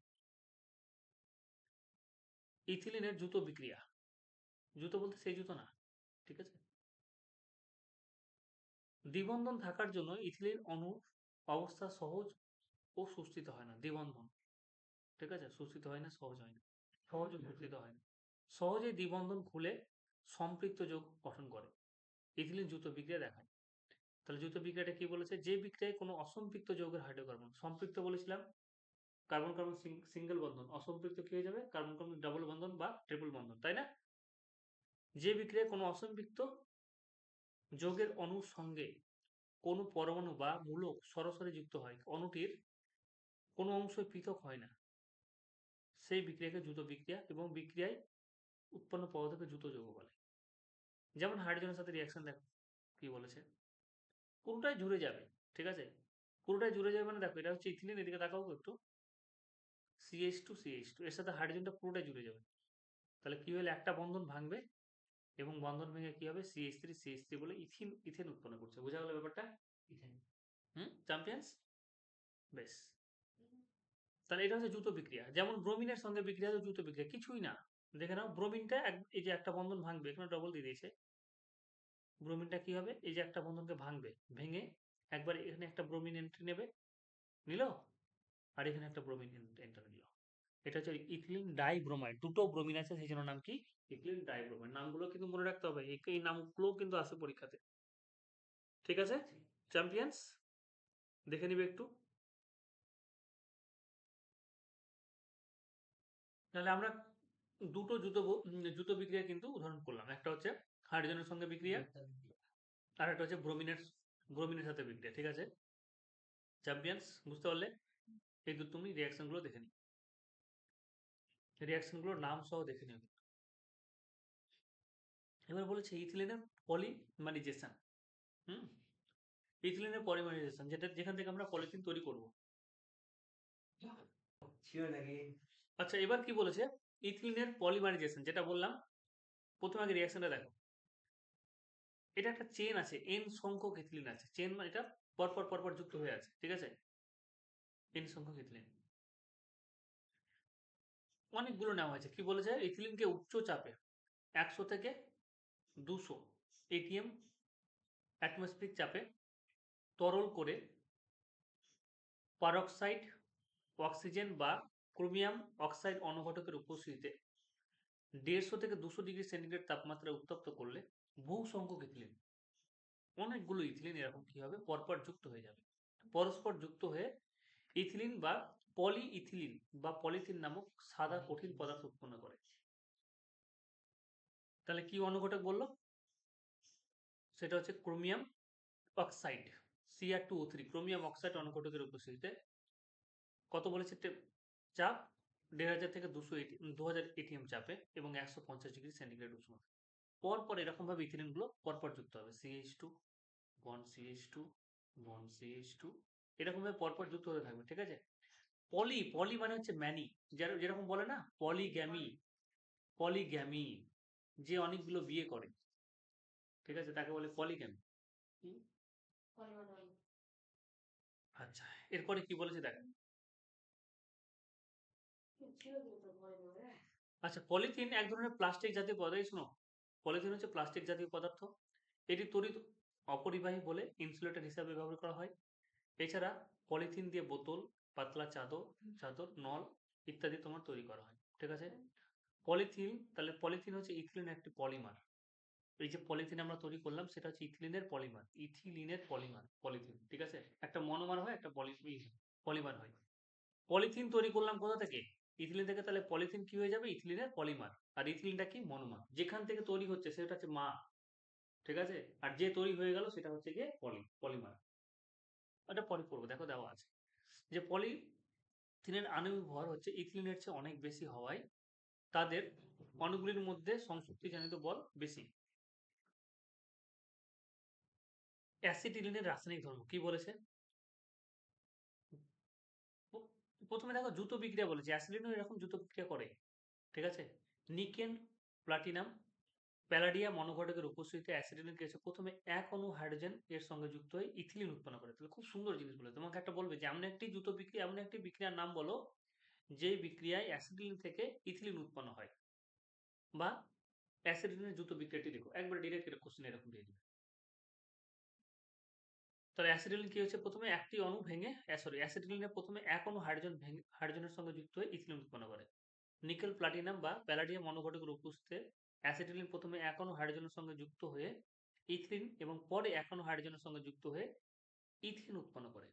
ইথিলিনের জুতো বিক্রিয়া, জুতো বলতে সেই জুতো না, ঠিক আছে? দ্বিবন্ধন থাকার জন্য ইথিলিন অণু অবস্থা সহজ ও সুস্থিত হয় না। দ্বিবন্ধন, ঠিক আছে, সুস্থিত হয় না, সহজ হয় না, সহজ ও সুস্থিত হয় না। সহজে দ্বিবন্ধন খুলে সম্পৃক্ত যৌগ গঠন করে, ইথিলিন জুতো বিক্রিয়া দেখায়। তাহলে জুতো বিক্রিয়াটা কি বলেছে, যে বিক্রিয়ায় কোনো অসম্পৃক্ত যৌগের হাইড্রোকার্বন, সম্পৃক্ত বলেছিলাম কার্বন কার্বন সিঙ্গেল বন্ধন, অসম্পৃক্ত কি হয়ে যাবে, কার্বন কার্বন ডাবল বন্ধন বা ট্রিপল বন্ধন, তাই না? যে বিক্রিয়ায় কোনো অসম্পৃক্ত যৌগের অণুর সঙ্গে কোনো পরমাণু বা মূলক সরাসরি যুক্ত হয়, অণুটির কোনো অংশই পৃথক হয় না, সেই বিক্রিয়াকে জুতো বিক্রিয়া, এবং বিক্রিয়ায় উৎপন্ন পদার্থকে জুতো যৌগ বলে। যেমন হাইড্রোজেনের সাথে রিয়াকশন দেখো কি বলেছে, পুরোটাই জুড়ে যাবে, ঠিক আছে? পুরোটাই জুড়ে যাবে মানে দেখো, এটা হচ্ছে ইথিলিন, এদিকে তাকাও একটু, CH2 এর সাথে হাইড্রোজেনটা পুরোটাই জুড়ে যাবে। তাহলে কি হলে, একটা বন্ধন ভাঙবে এবং বন্ধন ভেঙে কি হবে, CH3 বলে ইথেন উৎপন্ন করছে। বোঝা গেল ব্যাপারটা? চ্যাম্পিয়ন্স, বেশ। তাহলে এটা হচ্ছে জুতো বিক্রিয়া। যেমন ব্রোমিনের সঙ্গে বিক্রিয়া হচ্ছে জুতো বিক্রিয়া, কিছুই না। দেখে নাও, ব্রোমিনটা এই যে একটা বন্ধন ভাঙবে, এখানে ডবল দিয়ে দিয়েছে, ব্রোমিনটা কি হবে, এই যে একটা বন্ধনকে ভাঙবে, ভেঙে একবার এখানে একটা ব্রোমিন এন্ট্রি নেবে, নিল, আর এখানে একটা ব্রোমিন এন্ট্রি নিল। এটা হচ্ছে ইথিলিন ডাইব্রোমাইড, দুটো ব্রোমিন আছে, সেই জন্য নাম কি, ইথিলিন ডাইব্রোমাইড। নামগুলো কিন্তু মনে রাখতে হবে, এই নামগুলো কিন্তু আসে পরীক্ষাতে, ঠিক আছে চ্যাম্পিয়ন্স? দেখে নিবে একটু। তাহলে আমরা দুটো জুতো বিক্রিয়া কিন্তু উদাহরণ করলাম, একটা হচ্ছে হাইড্রোজেনের সঙ্গে বিক্রিয়া, আর একটা হচ্ছে ব্রোমিনের সাথে বিক্রিয়া, ঠিক আছে চ্যাম্পিয়ন্স? বুঝতে পারলে? এই তুমি রিয়াকশন গুলো দেখে নিও, রিয়াকশন গুলোর নাম সহ দেখে নিও। এবার বলেছে ইথিলিনের পলিমারাইজেশন। হুম, ইথিলিনের পলিমারাইজেশন, যেখান থেকে আমরা পলিথিন তৈরি করব। আচ্ছা, এবার কি বলেছে, ইথিলিনের পলিমারাইজেশন যেটা বললাম, প্রথমে আগে রিয়াকশনটা দেখো। এটা একটা চেন আছে, এন সংখ্যক ইথিলিন আছে, চেন মানে এটা পরপর পরপর যুক্ত হয়ে আছে, ঠিক আছে, এন সংখ্যক ইথিলিন, অনেকগুলো নেওয়া হয়েছে। কি বলেছে, ইথিলিনকে উচ্চ চাপে 100 থেকে 200 ATM অ্যাটমসফিক চাপে তরল করে পারক্সাইড অক্সিজেন বা ক্রোমিয়াম অক্সাইড অনুঘটকের উপস্থিতিতে 150 থেকে 200 ডিগ্রি সেন্টিগ্রেড তাপমাত্রায় উত্তপ্ত করলে বহু সংখ্যক ইথিলিন, অনেকগুলো ইথিলিন এরকম কি হবে পরপর যুক্ত হয়ে যাবে, পরস্পর যুক্ত হয়ে ইথিলিন বা পলিইথিলিন বা পলিথিন নামক সাদা কঠিন পদার্থ উৎপন্ন করে। তাহলে কি অনুঘটক বললো? সেটা হচ্ছে chromium oxide, Cr2O3, chromium oxide অনুঘটকের উপস্থিতিতে কত বলেছে চাপ 1500 থেকে 2000 এটিএম চাপে এবং 150 ডিগ্রি সেন্টিগ্রেড উষ্ণতা পরপর এরকম ভাবে ইথিলিন গুলো পরপর যুক্ত হবে, CH2 bond CH2 bond CH2 এরকম ভাবে পরপর যুক্ত হতে থাকবে। ঠিক আছে। পলি পলি মানে হচ্ছে ম্যানি, যেরকম বলে না পলিগ্যামি, পলিগ্যামি যে অনেকগুলো বিয়ে করে, ঠিক আছে, তাকে বলে পলিগ্যামি। আচ্ছা, এরপরে কি বলেছে দেখেন। আচ্ছা, পলিথিন এক ধরনের প্লাস্টিক জাতীয় পদার্থ। শোনো, পলিথিন হচ্ছে প্লাস্টিক জাতীয় পদার্থ। এটি তড়িৎ অপরিবাহী বলে ইনসুলেটর হিসাবে ব্যবহার করা হয়। এছাড়া পলিথিন দিয়ে বোতল, পাতলা চাদর চাদর নল ইত্যাদি তোমার তৈরি করা হয়। ঠিক আছে। পলিথিন, তাহলে পলিথিন হচ্ছে ইথিলিনের একটি পলিমার। এই যে পলিথিন আমরা তৈরি করলাম সেটা হচ্ছে ইথিলিনের পলিমার, ইথিলিনের পলিমার পলিথিন। ঠিক আছে। একটা মনোমার হয়, একটা পলিমার হয়। পলিথিন তৈরি করলাম কোথা থেকে? ইথিলিন থেকে। তাহলে পলিথিন কি হয়ে যাবে? ইথিলিনের পলিমার। আর ইথিলিনটা কি? মনোমার। যেখান থেকে তৈরি হচ্ছে সেটা হচ্ছে মা। ঠিক আছে। আর যে তৈরি হয়ে গেল সেটা হচ্ছে গিয়ে পলিমার। এটা পরে পড়বো, দেখো দেওয়া আছে যে পলিথিনের আণবিক ভর হচ্ছে ইথিলিনের চেয়ে অনেক বেশি হওয়ায় তাদের অণুগুলির মধ্যে সংযুক্তিজনিত বল বেশি। অ্যাসিটিলিনের রাসায়নিক ধর্ম কি বলেছে? প্রথমে দেখো জুতো বিক্রিয়া বলেছে, অ্যাসিডিনও এরকম জুতো বিক্রিয়া করে। ঠিক আছে। নিকেন, প্লাটিনাম, প্যালাডিয়াম অনুঘটকের উপস্থিতিতে অ্যাসিডিনের কি হচ্ছে প্রথমে এক অণু হাইড্রোজেন এর সঙ্গে যুক্ত হয়ে ইথিলিন উৎপন্ন করে। তাহলে খুব সুন্দর জিনিস বলে তোমাকে একটা বলবে যে এমন একটি জুতো বিক্রিয়া, এমন একটি বিক্রিয়ার নাম বলো যে বিক্রিয়ায় অ্যাসিডিন থেকে ইথিলিন উৎপন্ন হয়, বা অ্যাসিডিনের জুতো বিক্রিয়াটি দেখো, একবার ডিরেক্ট এটা কোশ্চেন এরকম দিয়ে দিবে। তাহলে অ্যাসিডিলিন কি হচ্ছে প্রথমে একটি অণু ভেঙে অ্যাসিডিলিনের প্রথমে এক অণু হাইড্রোজেনের সঙ্গে যুক্ত হয়ে ইথিলিন উৎপন্ন করে। নিকেল, প্লাটিনাম বা প্যালাডিয়াম অনুঘটকের উপস্থিতিতে অ্যাসিটিলিন প্রথমে এক অণু হাইড্রোজেনের সঙ্গে যুক্ত হয়ে ইথিলিন এবং পরে এক অণু হাইড্রোজেনের সঙ্গে যুক্ত হয়ে ইথিলিন উৎপন্ন করে।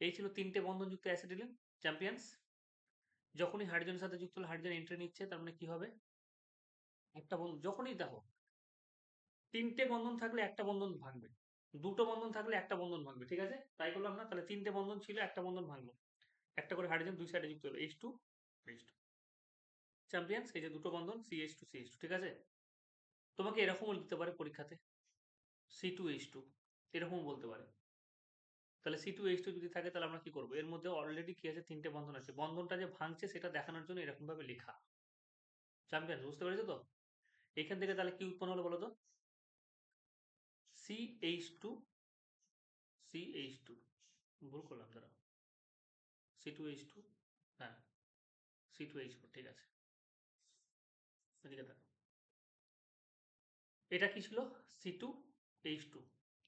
এই ছিল তিনটে বন্ধনযুক্ত অ্যাসিটিলিন। চ্যাম্পিয়ন্স। যখনই হাইড্রোজেনের সাথে যুক্ত হলে হাইড্রোজেন এন্ট্রি নিচ্ছে, তার মানে কি হবে? একটা বন্ধন, যখনই দেখো তিনটে বন্ধন থাকলে একটা বন্ধন ভাঙবে, দুটো বন্ধন থাকলে একটা বন্ধন ভাঙবে। ঠিক আছে, তাই করলাম না? তাহলে তিনটে বন্ধন ছিল, একটা বন্ধন ভাঙলো, একটা করে হাইড্রোজেন দুই সাইডে যুক্ত হলো, H2 H2। চ্যাম্পিয়ন্স, এই যে দুটো বন্ধন CH2 CH2। ঠিক আছে। তোমাকে এরকমও লিখতে পারে পরীক্ষাতে C2H2, এরকমও বলতে পারে। তাহলে C2H2 যদি থাকে তাহলে আমরা কি করবো? এর মধ্যে অলরেডি কি আছে? তিনটে বন্ধন আছে, বন্ধনটা যে ভাঙছে সেটা দেখানোর জন্য এরকম ভাবে লেখা। চ্যাম্পিয়ন, বুঝতে পেরেছো তো? এখান থেকে তাহলে কি উৎপন্ন হলো বলো তো? CH2 CH2, ভুল করলাম দাঁড়া, C2H2, হ্যাঁ C2H4। ঠিক আছে, এদিকে দেখো, এটা কি ছিল? C2H2।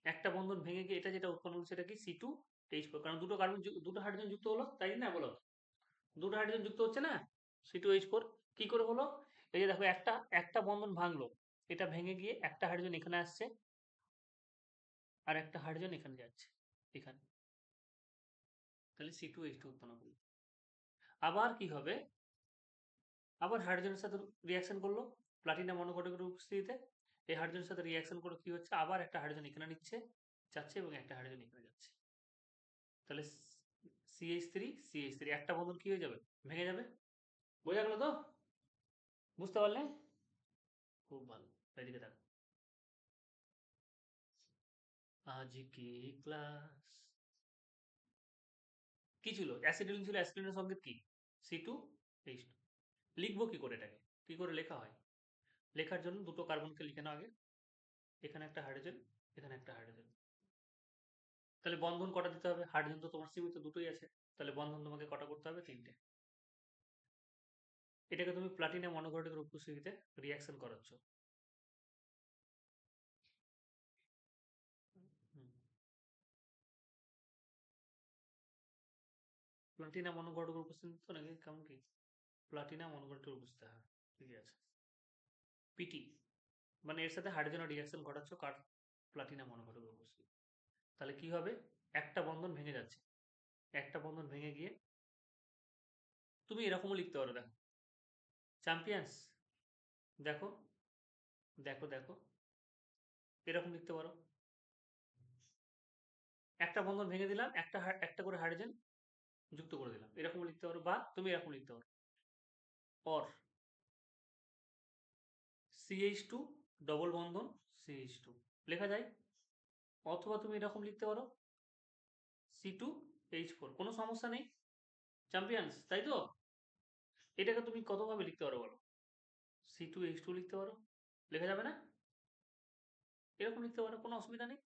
একটা বন্ধন ভেঙে গিয়ে এটা যেটা উৎপন্ন হলো সেটা কি? C2H4, কারণ দুটো কার্বন, দুটো হাইড্রোজেন যুক্ত হলো, তাই না? বলো, দুটো হাইড্রোজেন যুক্ত হচ্ছে না? C2H4 কি করে হলো? এই যে দেখো, একটা একটা বন্ধন ভাঙলো, এটা ভেঙে গিয়ে একটা হাইড্রোজেন এখানে আসছে আর একটা হাইড্রোজেন এখানে যাচ্ছে, এখানে। তাহলে C2H2 উৎপন্ন করলো। আবার কি হবে? আবার হাইড্রোজেনের সাথে রিয়াকশন করলো প্লাটিনাম অনুঘটকের উপস্থিতিতে। এই হাইড্রোজেনের সাথে রিয়াকশন করে কি হচ্ছে? আবার একটা হাইড্রোজেন এখানে নিচ্ছে, যাচ্ছে, এবং একটা হাইড্রোজেন এখানে যাচ্ছে। তাহলে CH3 একটা বন্ধন কি হয়ে যাবে? ভেঙে যাবে। বোঝা গেল তো? বুঝতে পারলে? খুব ভালো। এদিকে দেখো, আজকে ক্লাস কি ছিল? অ্যাসিডিলিন ছিল, অ্যাসিডিনের সংকেত কি? C2H2। লিখবো কি করে এটাকে? কি করে লেখা হয়? লেখার জন্য দুটো কার্বনকে লিখে নাও আগে, এখানে একটা হাইড্রোজেন, এখানে একটা হাইড্রোজেন। তাহলে বন্ধন কটা দিতে হবে? হাইড্রোজেন তো তোমার সীমিত দুটোই আছে, তাহলে বন্ধন তোমাকে কটা করতে হবে? তিনটে। এটাকে তুমি প্লাটিনাম অনুঘটকের উপস্থিতিতে রিয়াকশন করাচ্ছ। হুম। প্লাটিনাম অনুঘটকের উপস্থিতি তো নাকি কেমন কি প্লাটিনাম অনুঘটকের উপস্থিতি হয় ঠিকই আছে পিটি মানে এর সাথে হাইড্রোজেন রিঅ্যাকশন ঘটাচ্ছ কার প্লাটিনাম অনুঘটকের উপস্থিতি তাহলে কি হবে একটা বন্ধন ভেঙে যাচ্ছে একটা বন্ধন ভেঙে গিয়ে তুমি এরকমও লিখতে পারো দেখো চ্যাম্পিয়ন্স দেখো দেখো দেখো এরকম লিখতে পারো একটা বন্ধন ভেঙে দিলাম একটা করে হাইড্রোজেন যুক্ত করে দিলাম এরকম লিখতে পারো বা তুমি এরকম লিখতে পারো or CH2 double Bandhan CH2 লেখা যায় অথবা তুমি এরকম লিখতে পারো C2H4 কোনো সমস্যা নেই চ্যাম্পিয়ন্স তাই তো এটাকে তুমি কতভাবে লিখতে পারো বলো C2H2 লিখতে পারো লেখা যাবে না এরকম লিখতে পারো কোনো অসুবিধা নেই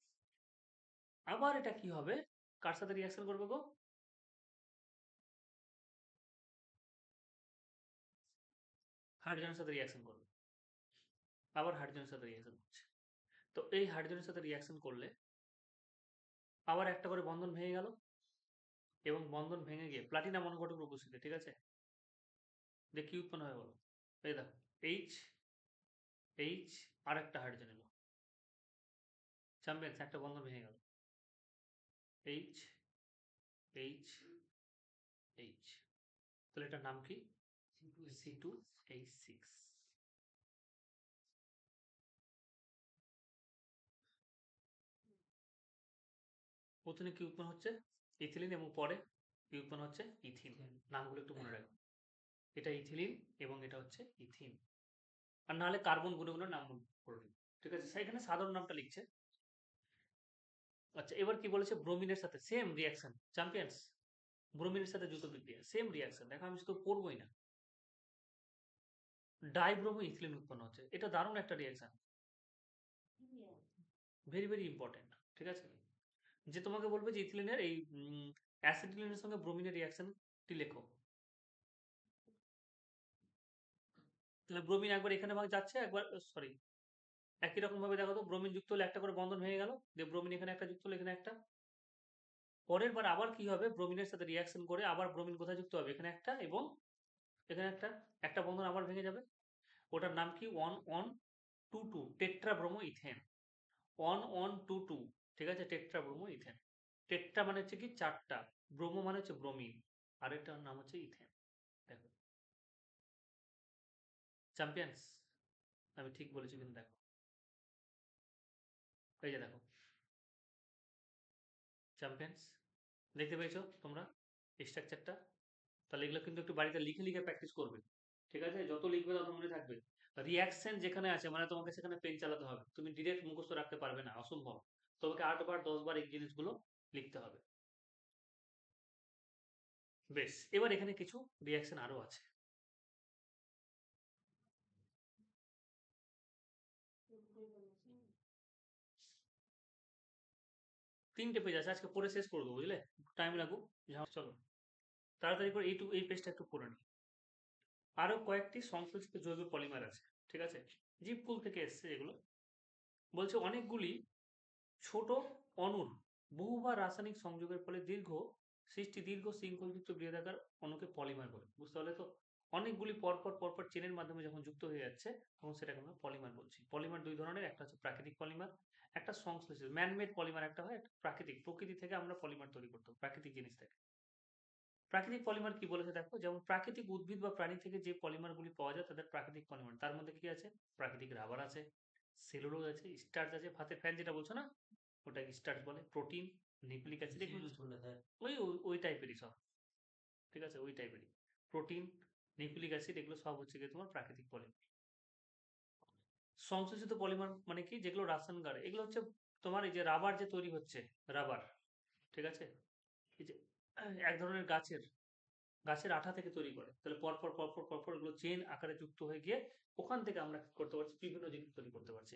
আবার এটা কি হবে কার সাথে রিয়াকশন করবে গো হাইড্রোজেনের সাথে রিয়াকশন করবে আবার হাইড্রোজেনের সাথে রিয়াকশন করছে তো এই হাইড্রোজেনের সাথে রিয়াকশন করলে আবার একটা করে বন্ধন ভেঙে গেল এবং বন্ধন ভেঙে গিয়ে প্লাটিনাম অনুঘটকের উপস্থিতি ঠিক আছে যে কি উৎপন্ন হয় বলো এই দেখো এইচ এইচ আর একটা হাইড্রোজেন এলো চ্যাম্পিয়ন্স একটা বন্ধন ভেঙে গেল এইচ এইচ এইচ তাহলে এটার নাম কি C2H6 প্রথমে কি উৎপন্ন হচ্ছে ইথিলিন এবং পরে কি উৎপন্ন হচ্ছে ইথিন নামগুলো একটু মনে রাখবে এটা ইথিলিন এবং এটা হচ্ছে ইথিন আর নাহলে কার্বন গুণগুলোর নাম করে দিন ঠিক আছে সেখানে সাধারণ নামটা লিখছে আচ্ছা এবার কি বলেছে ব্রোমিনের সাথে সেম রিয়াকশন চ্যাম্পিয়ন্স ব্রোমিনের সাথে যুক্ত বিক্রিয়া সেম রিয়াকশন দেখো আমি শুধু পড়বোই না ডাইব্রোমো ইথিলিন উৎপন্ন হচ্ছে এটা দারুণ একটা রিয়াকশন ভেরি ভেরি ইম্পর্টেন্ট ঠিক আছে যে তোমাকে বলবে যে ইথিলিনের এই অ্যাসিটিলিনের সঙ্গে ব্রোমিনের রিয়াকশনটি লেখো তাহলে ব্রোমিন একবার এখানে ভাগ যাচ্ছে একবার সরি একই রকম ভাবে দেখো তো ব্রোমিন যুক্ত হলে একটা করে বন্ধন ভেঙে গেল যে ব্রোমিন এখানে একটা যুক্ত হলো এখানে একটা পরের বার আবার কি হবে ব্রোমিনের সাথে রিয়াকশন করে আবার ব্রোমিন কোথায় যুক্ত হবে এখানে একটা এবং এখানে একটা বন্ধন আবার ভেঙে যাবে ওটার নাম কি 1 1 2 2 টেট্রাব্রোমো ইথেন 1 1 2 2 ঠিক আছে টেট্রাব্রোমো ইথেন টেট্রা মানে হচ্ছে কি চারটা ব্রোমো মানে হচ্ছে ব্রোমিন আর এটার নাম হচ্ছে ইথেন দেখো চ্যাম্পিয়ন্স আমি ঠিক বলেছি কিন্তু দেখো এই যে দেখো চ্যাম্পিয়ন্স দেখতে পেয়েছো তোমরা স্ট্রাকচারটা তাহলে এগুলো কিন্তু একটু বাড়িতে লিখে লিখে প্র্যাকটিস করবে ঠিক আছে যত লিখবে তত মনে থাকবে রিয়াকশন যেখানে আছে মানে তোমাকে সেখানে পেন চালাতে হবে তুমি ডিরেক্ট মুখস্থ রাখতে পারবে না অসম্ভব তোমাকে 8 বার 10 বার এই জিনিসগুলো লিখতে হবে বেশ এবার এখানে কিছু রিয়াকশন আরো আছে তিনটে পেজ আছে আজকে পড়ে শেষ করে দেবো বুঝলে টাইম লাগুক চলো তাড়াতাড়ি করে এই পেজটা একটু পড়ে নিই আরো কয়েকটি সংশ্লিষ্ট জৈব পলিমার আছে ঠিক আছে জীবকুল থেকে এসছে এগুলো বলছে অনেকগুলি ছোট অণুর বহুবার রাসায়নিক সংযোগের ফলে দীর্ঘ শৃঙ্খলযুক্ত বৃহদাকার অণুকে পলিমার বলে বুঝতে পারলে তো অনেকগুলি পরপর চেনের মাধ্যমে যখন যুক্ত হয়ে যাচ্ছে তখন সেটাকে আমরা পলিমার বলছি পলিমার দুই ধরনের একটা হচ্ছে প্রাকৃতিক পলিমার একটা সংশ্লিষ্ট ম্যানমেড পলিমার একটা হয় একটা প্রাকৃতিক প্রকৃতি থেকে আমরা পলিমার তৈরি করতে প্রাকৃতিক জিনিস থেকে প্রাকৃতিক পলিমার কি বলেছে দেখো যেমন প্রাকৃতিক উদ্ভিদ বা প্রাণী থেকে যে পলিমারগুলি পাওয়া যায় তাদের প্রাকৃতিক পলিমার তার মধ্যে কি আছে প্রাকৃতিক রাবার আছে সেলুলোজ আছে স্টার্চ আছে ভাতের ফ্যান যেটা বলছো না ওটাকে স্টার্চ বলে প্রোটিন নিউক্লিক অ্যাসিড ওই টাইপেরই সব ঠিক আছে ওই টাইপেরই প্রোটিন নিউক্লিক অ্যাসিড এগুলো সব হচ্ছে গিয়ে তোমার প্রাকৃতিক পলিমার সংশ্লেষিত পলিমার মানে কি যেগুলো রাসায়নিক এগুলো হচ্ছে তোমার এই যে রাবার যে তৈরি হচ্ছে রাবার ঠিক আছে এই যে এক ধরনের গাছের আঠা থেকে তৈরি করে তাহলে পরপর এগুলো চেন আকারে যুক্ত হয়ে গিয়ে ওখান থেকে আমরা কি করতে পারছি বিভিন্ন জিনিস তৈরি করতে পারছি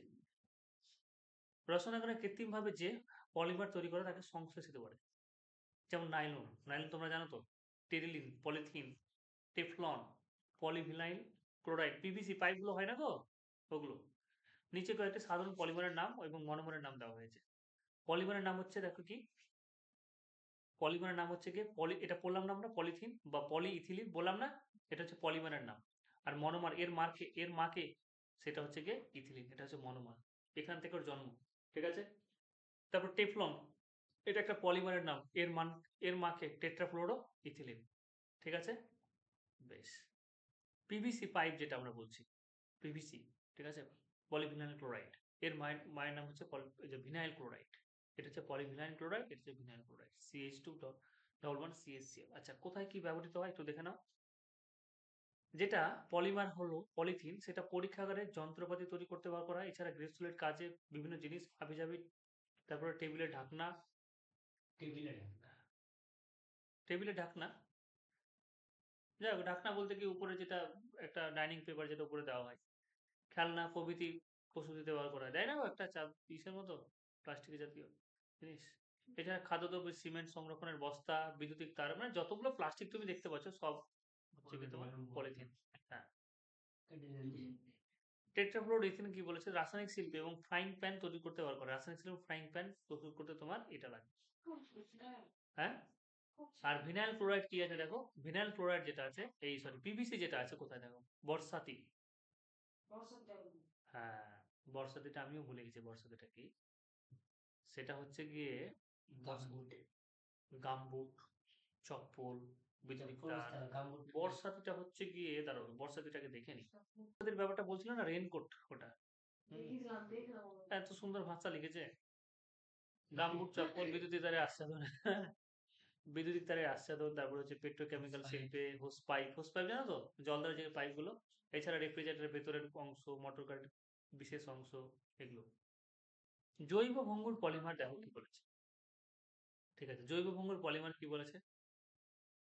রসায়নের কৃত্রিম ভাবে যে পলিমার তৈরি করে তাকে সংশ্লেষিত বলে যেমন নাইলন নাইলন তোমরা জানো তো terylene polythene Teflon polyvinyl chloride PVC পাইপগুলো হয় না গো ওগুলো নিচে কয়েকটি সাধারণ পলিমারের নাম এবং মনোমারের নাম দেওয়া হয়েছে পলিমারের নাম হচ্ছে দেখো কি পলিমারের নাম হচ্ছে গিয়ে এটা বললাম না আমরা পলিথিন বা পলিইথিলিন বললাম না, এটা হচ্ছে পলিমারের নাম। আর মনোমার এর মাকে সেটা হচ্ছে গিয়ে ইথিলিন, এটা হচ্ছে মনোমার, এখান থেকে ওর জন্ম। ঠিক আছে। তারপর টেফলন, এটা একটা পলিমারের নাম, এর মাকে টেট্রাফ্লোরো ইথিলিন। ঠিক আছে, বেশ। পিভিসি পাইপ যেটা আমরা বলছি, পিভিসি, ঠিক আছে, পলিভিনাইল ক্লোরাইড, এর মায়ের নাম হচ্ছে ভিনাইল ক্লোরাইড। এটা হচ্ছে পলিভিনাইল ক্লোরাইড, এটা হচ্ছে ভিনাইল ক্লোরাইড, CH2 আচ্ছা, কোথায় কি ব্যবহৃত হয় একটু দেখে নাও। যেটা পলিমার হলো পলিথিন, সেটা পরীক্ষাগারে যন্ত্রপাতি তৈরি করতে ব্যবহার করা হয়। এছাড়া গ্রেসুলেট কাজে বিভিন্ন জিনিস হাবিজাবি, তারপরে টেবিলের ঢাকনা, যাই হোক, ঢাকনা বলতে কি উপরে যেটা একটা ডাইনিং পেপার যেটা উপরে দেওয়া হয়, খেলনা প্রভৃতি প্রস্তুতিতে ব্যবহার করা হয়, তাই না, একটা পিসের মতো প্লাস্টিকের জাতীয় জিনিস। এছাড়া খাদ্যদ্রব্য, সিমেন্ট সংরক্ষণের বস্তা, বৈদ্যুতিক তার, মানে যতগুলো প্লাস্টিক তুমি দেখতে পাচ্ছ সব হচ্ছে কি তোমার পলিথিন। হ্যাঁ। টেট্রাফ্লোরোইথিলিন কি বলেছে, রাসায়নিক শিল্পে এবং ফ্রাইং প্যান তৈরি করতে ব্যবহার করে। রাসায়নিক শিল্পে ফ্রাইং প্যান প্রস্তুত করতে তোমার এটা লাগে। হ্যাঁ। আর ভিনাইল ক্লোরাইড কি আছে দেখো, ভিনাইল ক্লোরাইড যেটা আছে, এই সরি পিভিসি যেটা আছে কোথায় দেখো, বর্ষাতি। হ্যাঁ, বর্ষাতিটা আমিও ভুলে গেছি, বর্ষাতিটা কি, সেটা হচ্ছে গিয়ে গাম্বুট, চপ্পল, বিদ্যুতিক তার। বর্ষাতিটা হচ্ছে গিয়ে, দাঁড়াও বর্ষাতিটাকে দেখে নি, বর্ষাতির ব্যাপারটা বলছিল না, রেনকোট ওটা। এত সুন্দর ভাষা লিখেছে। গাম্বুট, চপ্পল, বিদ্যুতিক তারে আচ্ছাদন, বিদ্যুতিক তারের আচ্ছাদন, তারপর হচ্ছে পেট্রোকেমিক্যাল শিল্পে হোস পাইপ জানো তো, জলদার যে পাইপগুলো। এছাড়া রেফ্রিজারেটরের ভেতরের অংশ, মোটর গাড়ির বিশেষ অংশ, এগুলো। জৈব ভঙ্গুর পলিমার দেখো কি বলেছে। ঠিক আছে, জৈব ভঙ্গুর পলিমার কি বলেছে,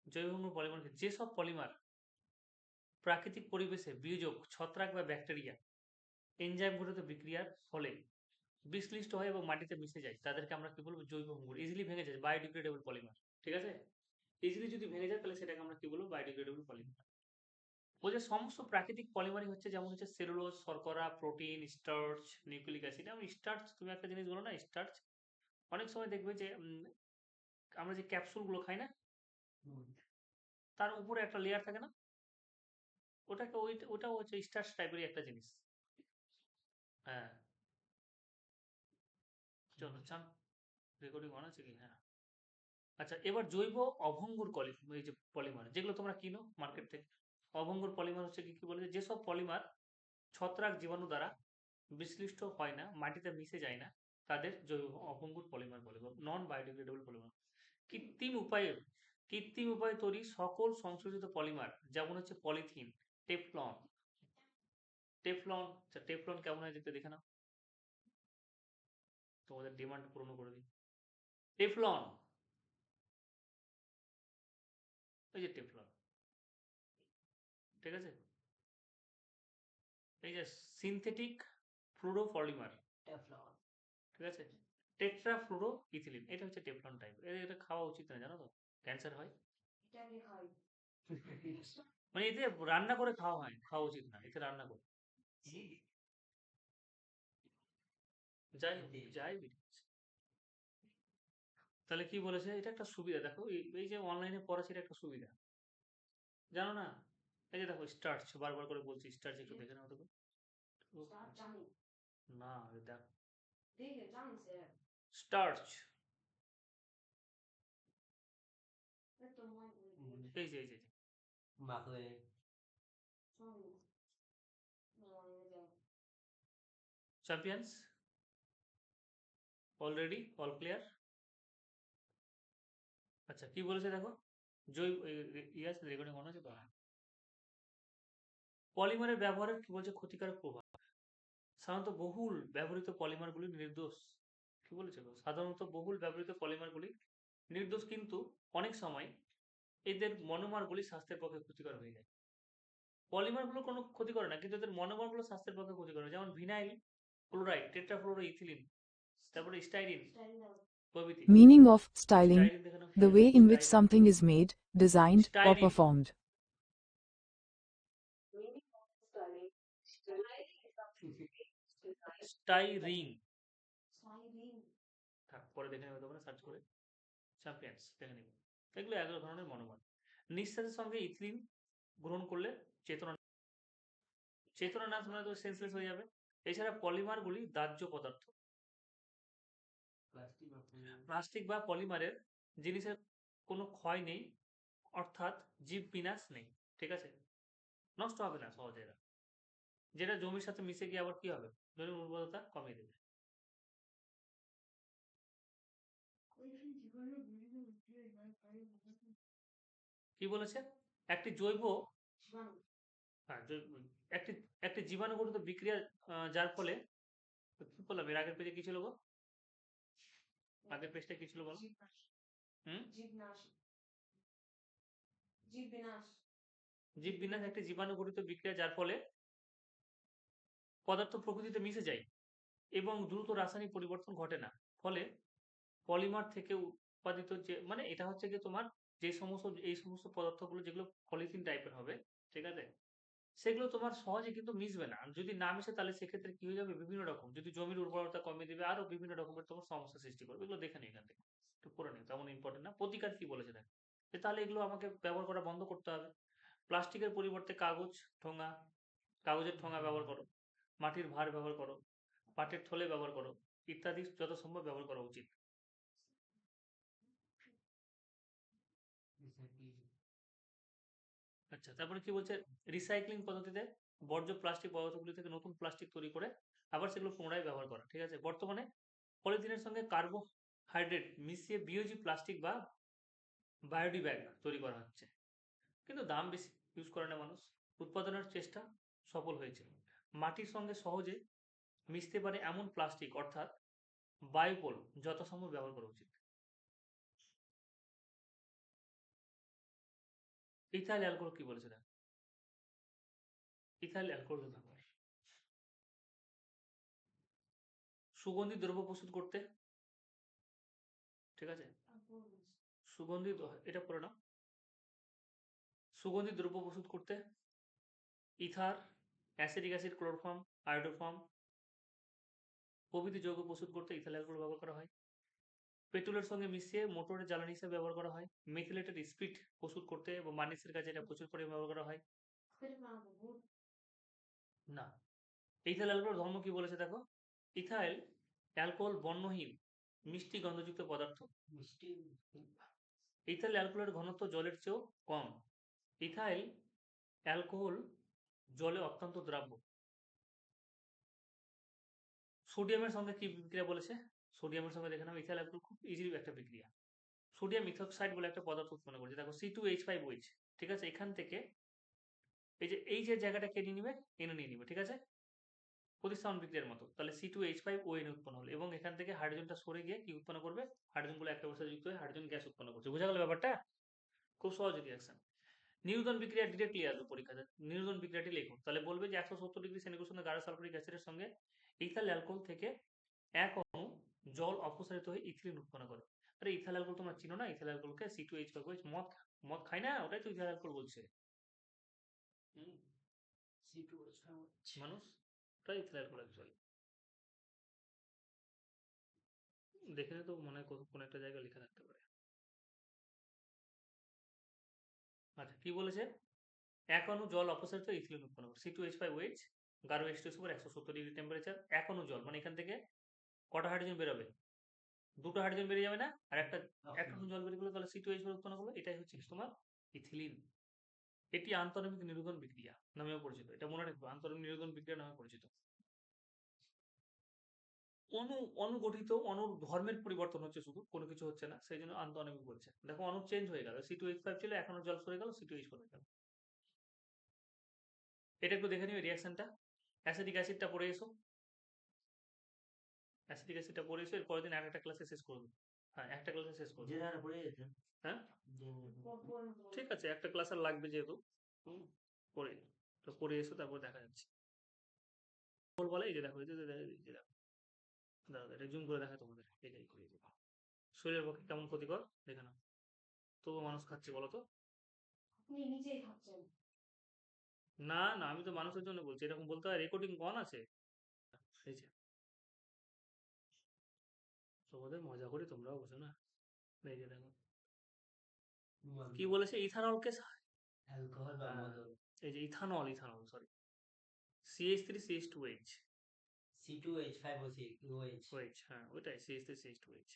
জৈব ভঙ্গুর পলিমার যেসব পলিমার প্রাকৃতিক পরিবেশে বিয়োজক, ছত্রাক বা ব্যাকটেরিয়া এনজাইম ঘটিত বিক্রিয়ার ফলে বিশ্লিষ্ট হয় এবং মাটিতে মিশে যায়, তাদেরকে আমরা কি বলবো, জৈব ভঙ্গুর। ইজিলি ভেঙে যায়, বায়োডিগ্রেডেবল পলিমার। ঠিক আছে, ইজিলি যদি ভেঙে যায় তাহলে সেটাকে আমরা কি বলবো, বায়োডিগ্রেডেবল পলিমার। বলছে সমস্ত প্রাকৃতিক পলিমারই হচ্ছে, যেমন হচ্ছে সেলুলোজ, শর্করা, প্রোটিন, স্টার্চ, নিউক্লিক অ্যাসিড। এবং স্টার্চ, তুমি একটা জিনিস বলো না, স্টার্চ অনেক সময় দেখবে যে আমরা যে ক্যাপসুলগুলো খাই না, তার উপরে একটা লেয়ার থাকে না, ওটাও হচ্ছে স্টার্চ টাইপেরই একটা জিনিস। হ্যাঁ, চলো চান, রেকর্ডিং অন আছে কি, হ্যাঁ। আচ্ছা, এবার জৈব অভঙ্গুর এই যে পলিমার যেগুলো তোমরা কিনো মার্কেট থেকে, অভঙ্গুর পলিমার হচ্ছে কি কি বলে, যেসব পলিমার ছত্রাক জীবাণু দ্বারা বিশ্লিষ্ট হয় না, মাটিতে মিশে যায় না, তাদের জৈব অভঙ্গুর পলিমার বলে, নন বায়োডিগ্রেডেবল পলিমার। কৃত্রিম উপায়ে কৃত্রিম উপায়ে তৈরি সকল সংশোধিত পলিমার, যেমন হচ্ছে পলিথিন, টেফলন। টেফলন কেমন হয় দেখতে দেখে নাও, তোমাদের ডিমান্ড পূরণ করে দিই। টেফলন, এই যে টেফলন, ঠিক আছে, এই যে সিনথেটিক ফ্লুরোপলিমার, ঠিক আছে, টেট্রাফ্লুরো ইথিলিন, এটা হচ্ছে টেফলন টাইপ। এটা খাওয়া উচিত না, জানো তো, ক্যান্সার হয়। মানে এতে রান্না করে খাওয়া উচিত না, এতে রান্না করে, যাই যাই তাহলে কি বলেছে, এটা একটা সুবিধা দেখো, এই যে অনলাইনে পড়াচ্ছি, এটা একটা সুবিধা, জানো না। এই যে দেখো স্টার্চ, বারবার করে বলছি স্টার্চ, একটু দেখে নাও দেখো। না, দেখ, স্টার্চ, এই যে চ্যাম্পিয়ন্স, অলরেডি অল ক্লিয়ার। আচ্ছা, কি বলেছে দেখো, জৈব ইয়াস রেকর্ডিং অন আছে তো, পলিমারের ব্যবহারের কি বলছে, ক্ষতিকারক প্রভাব। সাধারণত বহুল ব্যবহৃত পলিমারগুলি নির্দোষ, কি বলেছে গো? সাধারণত বহুল ব্যবহৃত পলিমারগুলি নির্দোষ, কিন্তু অনেক সময় এদের মনোমারগুলি স্বাস্থ্যের পক্ষে ক্ষতিকর হয়ে যায়। পলিমারগুলো কোনো ক্ষতি করে না, কিন্তু এদের মনোমারগুলো স্বাস্থ্যের পক্ষে ক্ষতি করে, যেমন ভিনাইল ক্লোরাইড, টেট্রাফ্লোরো ইথিলিন, তারপরে স্টাইরিন প্রভৃতি। Meaning of styling, স্টাইরিন দেখে নাও কি the আছে, way in which styrene, something is made, designed, or styrene, performed. Styrene, থাক পরে দেখে নেবে তোমরা সার্চ করে। চ্যাম্পিয়ন্স দেখে নিব। এগুলো 11 ধরনের মনোমর। নিঃশ্বাসের সঙ্গে ইথিলিন গ্রহণ করলে চেতনা নাশ মানে তো সেন্সলেস হয়ে যাবে। এছাড়া পলিমারগুলি দাহ্য পদার্থ। প্লাস্টিক বা পলিমারের জিনিসের কোনো ক্ষয় নেই, অর্থাৎ জীব বিনাশ নেই। ঠিক আছে, নষ্ট হবে না সহজে এরা। যেটা জমির সাথে মিশে গিয়ে আবার কি হবে, জমির উর্বরতা কমিয়ে দেবে। কি বলেছে? একটি জৈব হ্যাঁ, একটি একটি জীবাণুগঠিত বিক্রিয়া যার ফলে কি বললাম এর আগের পেজে কি ছিল গো? আগের পেজটা কি ছিল বলো? হুম, জীব বিনাশ একটি জীবাণুগঠিত বিক্রিয়া যার ফলে পদার্থ প্রকৃতিতে মিশে যায় এবং দ্রুত রাসায়নিক পরিবর্তন ঘটে না। ফলে পলিমার থেকে উৎপাদিত যে মানে এটা হচ্ছে কি তোমার যে সমস্ত এই সমস্ত পদার্থগুলো যেগুলো পলিথিন টাইপের হবে, ঠিক আছে, সেগুলো তোমার সহজে কিন্তু মিশবে না। আর যদি না মিশে তাহলে সেক্ষেত্রে কি হয়ে যাবে, বিভিন্ন রকম যদি জমির উর্বরতা কমিয়ে দিবে, আরো বিভিন্ন রকমের তোমার সমস্যা সৃষ্টি করবে। এগুলো দেখে নিই এখান থেকে, একটু পড়ে নিই, তেমন ইম্পর্টেন্ট না। প্রতিকার কি বলেছে দেখ, তাহলে এগুলো আমাকে ব্যবহার করা বন্ধ করতে হবে। প্লাস্টিকের পরিবর্তে ঠোঙা কাগজের ঠোঙা ব্যবহার করো, মাটির ভাঁড় ব্যবহার করো, পাটের থলে ব্যবহার করো ইত্যাদি যত সম্ভব ব্যবহার করা উচিত। আচ্ছা, তারপরে কি বলছে, রিসাইক্লিং পদ্ধতিতে বর্জ্য প্লাস্টিক পদার্থগুলি থেকে নতুন প্লাস্টিক তৈরি করে আবার সেগুলো পুনরায় ব্যবহার করা। ঠিক আছে, বর্তমানে পলিথিনের সঙ্গে কার্বোহাইড্রেট মিশিয়ে বিওজি প্লাস্টিক বা বায়োডি ব্যাগ তৈরি করা হচ্ছে, কিন্তু দাম বেশি, ইউজ করে না মানুষ। উৎপাদনের চেষ্টা সফল হয়েছে। মাটির সঙ্গে সহজে মিশতে পারে এমন প্লাস্টিক অর্থাৎ বায়োপোল যথাসম্ভব ব্যবহার করা উচিত। ইথাইল অ্যালকোহল কি বলেছে দেখ, ইথাইল অ্যালকোহল ব্যবহার সুগন্ধি দ্রব্য প্রস্তুত করতে। ঠিক আছে, সুগন্ধি এটা পড়ে নাও। সুগন্ধি দ্রব্য প্রস্তুত করতে ether, acetic acid, chloroform, iodoform প্রভৃতি যৌগ প্রস্তুত করতে ইথাইল অ্যালকোহল ব্যবহার করা হয়। পেট্রোলের সঙ্গে মিশিয়ে মোটরের জ্বালানি হিসেবে ব্যবহার করা হয়। মেথিলেটেড স্পিরিট প্রস্তুত করতে এবং মানিসের কাছে এটা প্রচুর পরিমাণে ব্যবহার করা হয়। না, ইথাইল অ্যালকোহল ধর্ম কি বলেছে দেখো, ইথাইল অ্যালকোহল বর্ণহীন মিষ্টি গন্ধযুক্ত পদার্থ। ইথাইল অ্যালকোহলের ঘনত্ব জলের চেয়েও কম। ইথাইল অ্যালকোহল জলে অত্যন্ত দ্রাব্য। সোডিয়ামের সঙ্গে কি বিক্রিয়া বলেছে, সোডিয়ামের সঙ্গে দেখে নাও, ইথাইল অ্যালকোহল খুব ইজিলি একটা বিক্রিয়া। সোডিয়াম ইথক্সাইড বলে একটা পদার্থ উৎপন্ন করছে, দেখো C2H5OH। ঠিক আছে, এখান থেকে এই যে জায়গাটা কে নিয়ে নিবে, এনে নিয়ে নিবে। ঠিক আছে, প্রতিস্থাপন বিক্রিয়ার মতো। তাহলে C2H5ON উৎপন্ন হলো এবং এখান থেকে হাইড্রোজেনটা সরে গিয়ে কি উৎপন্ন করবে, হাইড্রোজেনগুলো একটা অবস্থায় যুক্ত হয়ে হাইড্রোজেন গ্যাস উৎপন্ন করছে। বোঝা গেল ব্যাপারটা, খুব সহজ রিয়াকশন। নিউটন বিক্রিয়া ডিরেক্টলি আসবে পরীক্ষাতে, নিউটন বিক্রিয়াটি লেখো, তাহলে বলবে যে 170°C সঙ্গে গাঢ় সালফারিক অ্যাসিডের সঙ্গে ইথাইল অ্যালকোহল থেকে এক অণু জল অপসারিত হয়ে ইথিলিন উৎপন্ন করে। আরে ইথাইল অ্যালকোহল তোমরা চিনো না, ইথাইল অ্যালকোহলকে C2H5OH, মদ মদ খাই না, ওটাই তো ইথাইল অ্যালকোহল বলছে মানুষ, ওটাই ইথাইল অ্যালকোহল অ্যাকচুয়ালি। দেখে তো মনে হয় কোন একটা জায়গায় লেখা থাকতে পারে। আচ্ছা, কি বলেছে, এক অণু জল অপসারিত ইথিলিন উৎপন্ন করে। C2H5OH গাঢ় H2SO উপর 170° টেম্পারেচার, এক অণু জল মানে এখান থেকে কটা হাইড্রোজেন বেরোবে, দুটো হাইড্রোজেন বেরিয়ে যাবে না, আর একটা অণু জল বেরিয়ে গেলো, তাহলে C2H4 উৎপন্ন করলো, এটাই হচ্ছে তোমার ইথিলিন। এটি আন্তঃনামিক নিরোধন বিক্রিয়া নামেও পরিচিত, এটা মনে রাখবে, আন্তঃনামিক নিরোধন বিক্রিয়া নামে পরিচিত। অনুগঠিত অণুর ধর্মের পরিবর্তন হচ্ছে, শুধু কোনো কিছু হচ্ছে না, সেই জন্য আন্তঃনামিক বলছে। দেখো অণু চেঞ্জ হয়ে গেল, C2H5 ছিল, এখন জল সরে গেল, C2H4 হয়ে গেল। এটা একটু দেখে নিবে রিয়াকশনটা। অ্যাসিটিক অ্যাসিডটা পড়ে এসো, অ্যাসিটিক অ্যাসিডটা পড়ে এসো, এর পরের দিন একটা ক্লাসে শেষ করবো। হ্যাঁ, একটা ক্লাসে শেষ করবো। হ্যাঁ, ঠিক আছে, একটা ক্লাস আর লাগবে যেহেতু, পড়ে তো পড়ে এসো, তারপর দেখা যাচ্ছে। বলে এই যে দেখো, এই যে দেখো, দাদা এটা জুম করে দেখা তোমাদের, এটাই করে দেবো। শরীরের পক্ষে কেমন ক্ষতিকর দেখে নাও, তবুও মানুষ খাচ্ছে বলো তো। না না, আমি তো মানুষের জন্য বলছি, এরকম বলতে হয়, রেকর্ডিং অন আছে। এই যে তোমাদের মজা করি, তোমরাও বোঝো না। এই যে দেখো কি বলেছে ইথানলকে অ্যালকোহল বা মাদক এই যে ethanol sorry CH3CH2H C2H5OH OH হ্যাঁ ওইটাই CH3CH2H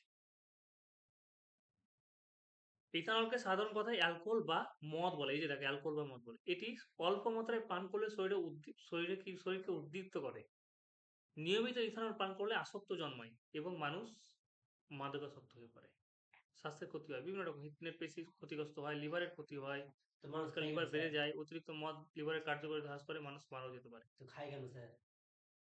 ইথানলকে সাধারণ কথায় অ্যালকোহল বা মদ বলে এই যে দেখো অ্যালকোহল বা মদ বলে এটি অল্প মাত্রায় পান করলে শরীরকে উদ্দীপ্ত করে নিয়মিত ইথানল পান করলে আসক্ত জন্মায় এবং মানুষ মাদকাসক্ত হয়ে পড়ে স্বাস্থ্যের ক্ষতি হয় বিভিন্ন রকম হৃৎপিণ্ডের পেশি ক্ষতিগ্রস্ত হয় লিভারের ক্ষতি হয় তো মানুষ আজকাল খায় লিভার কেন বেড়ে স্যার? যায় অতিরিক্ত মদ লিভারের কার্যকারিতা হ্রাস করে মানুষ মারাও যেতে পারে তো খায় কেন স্যার?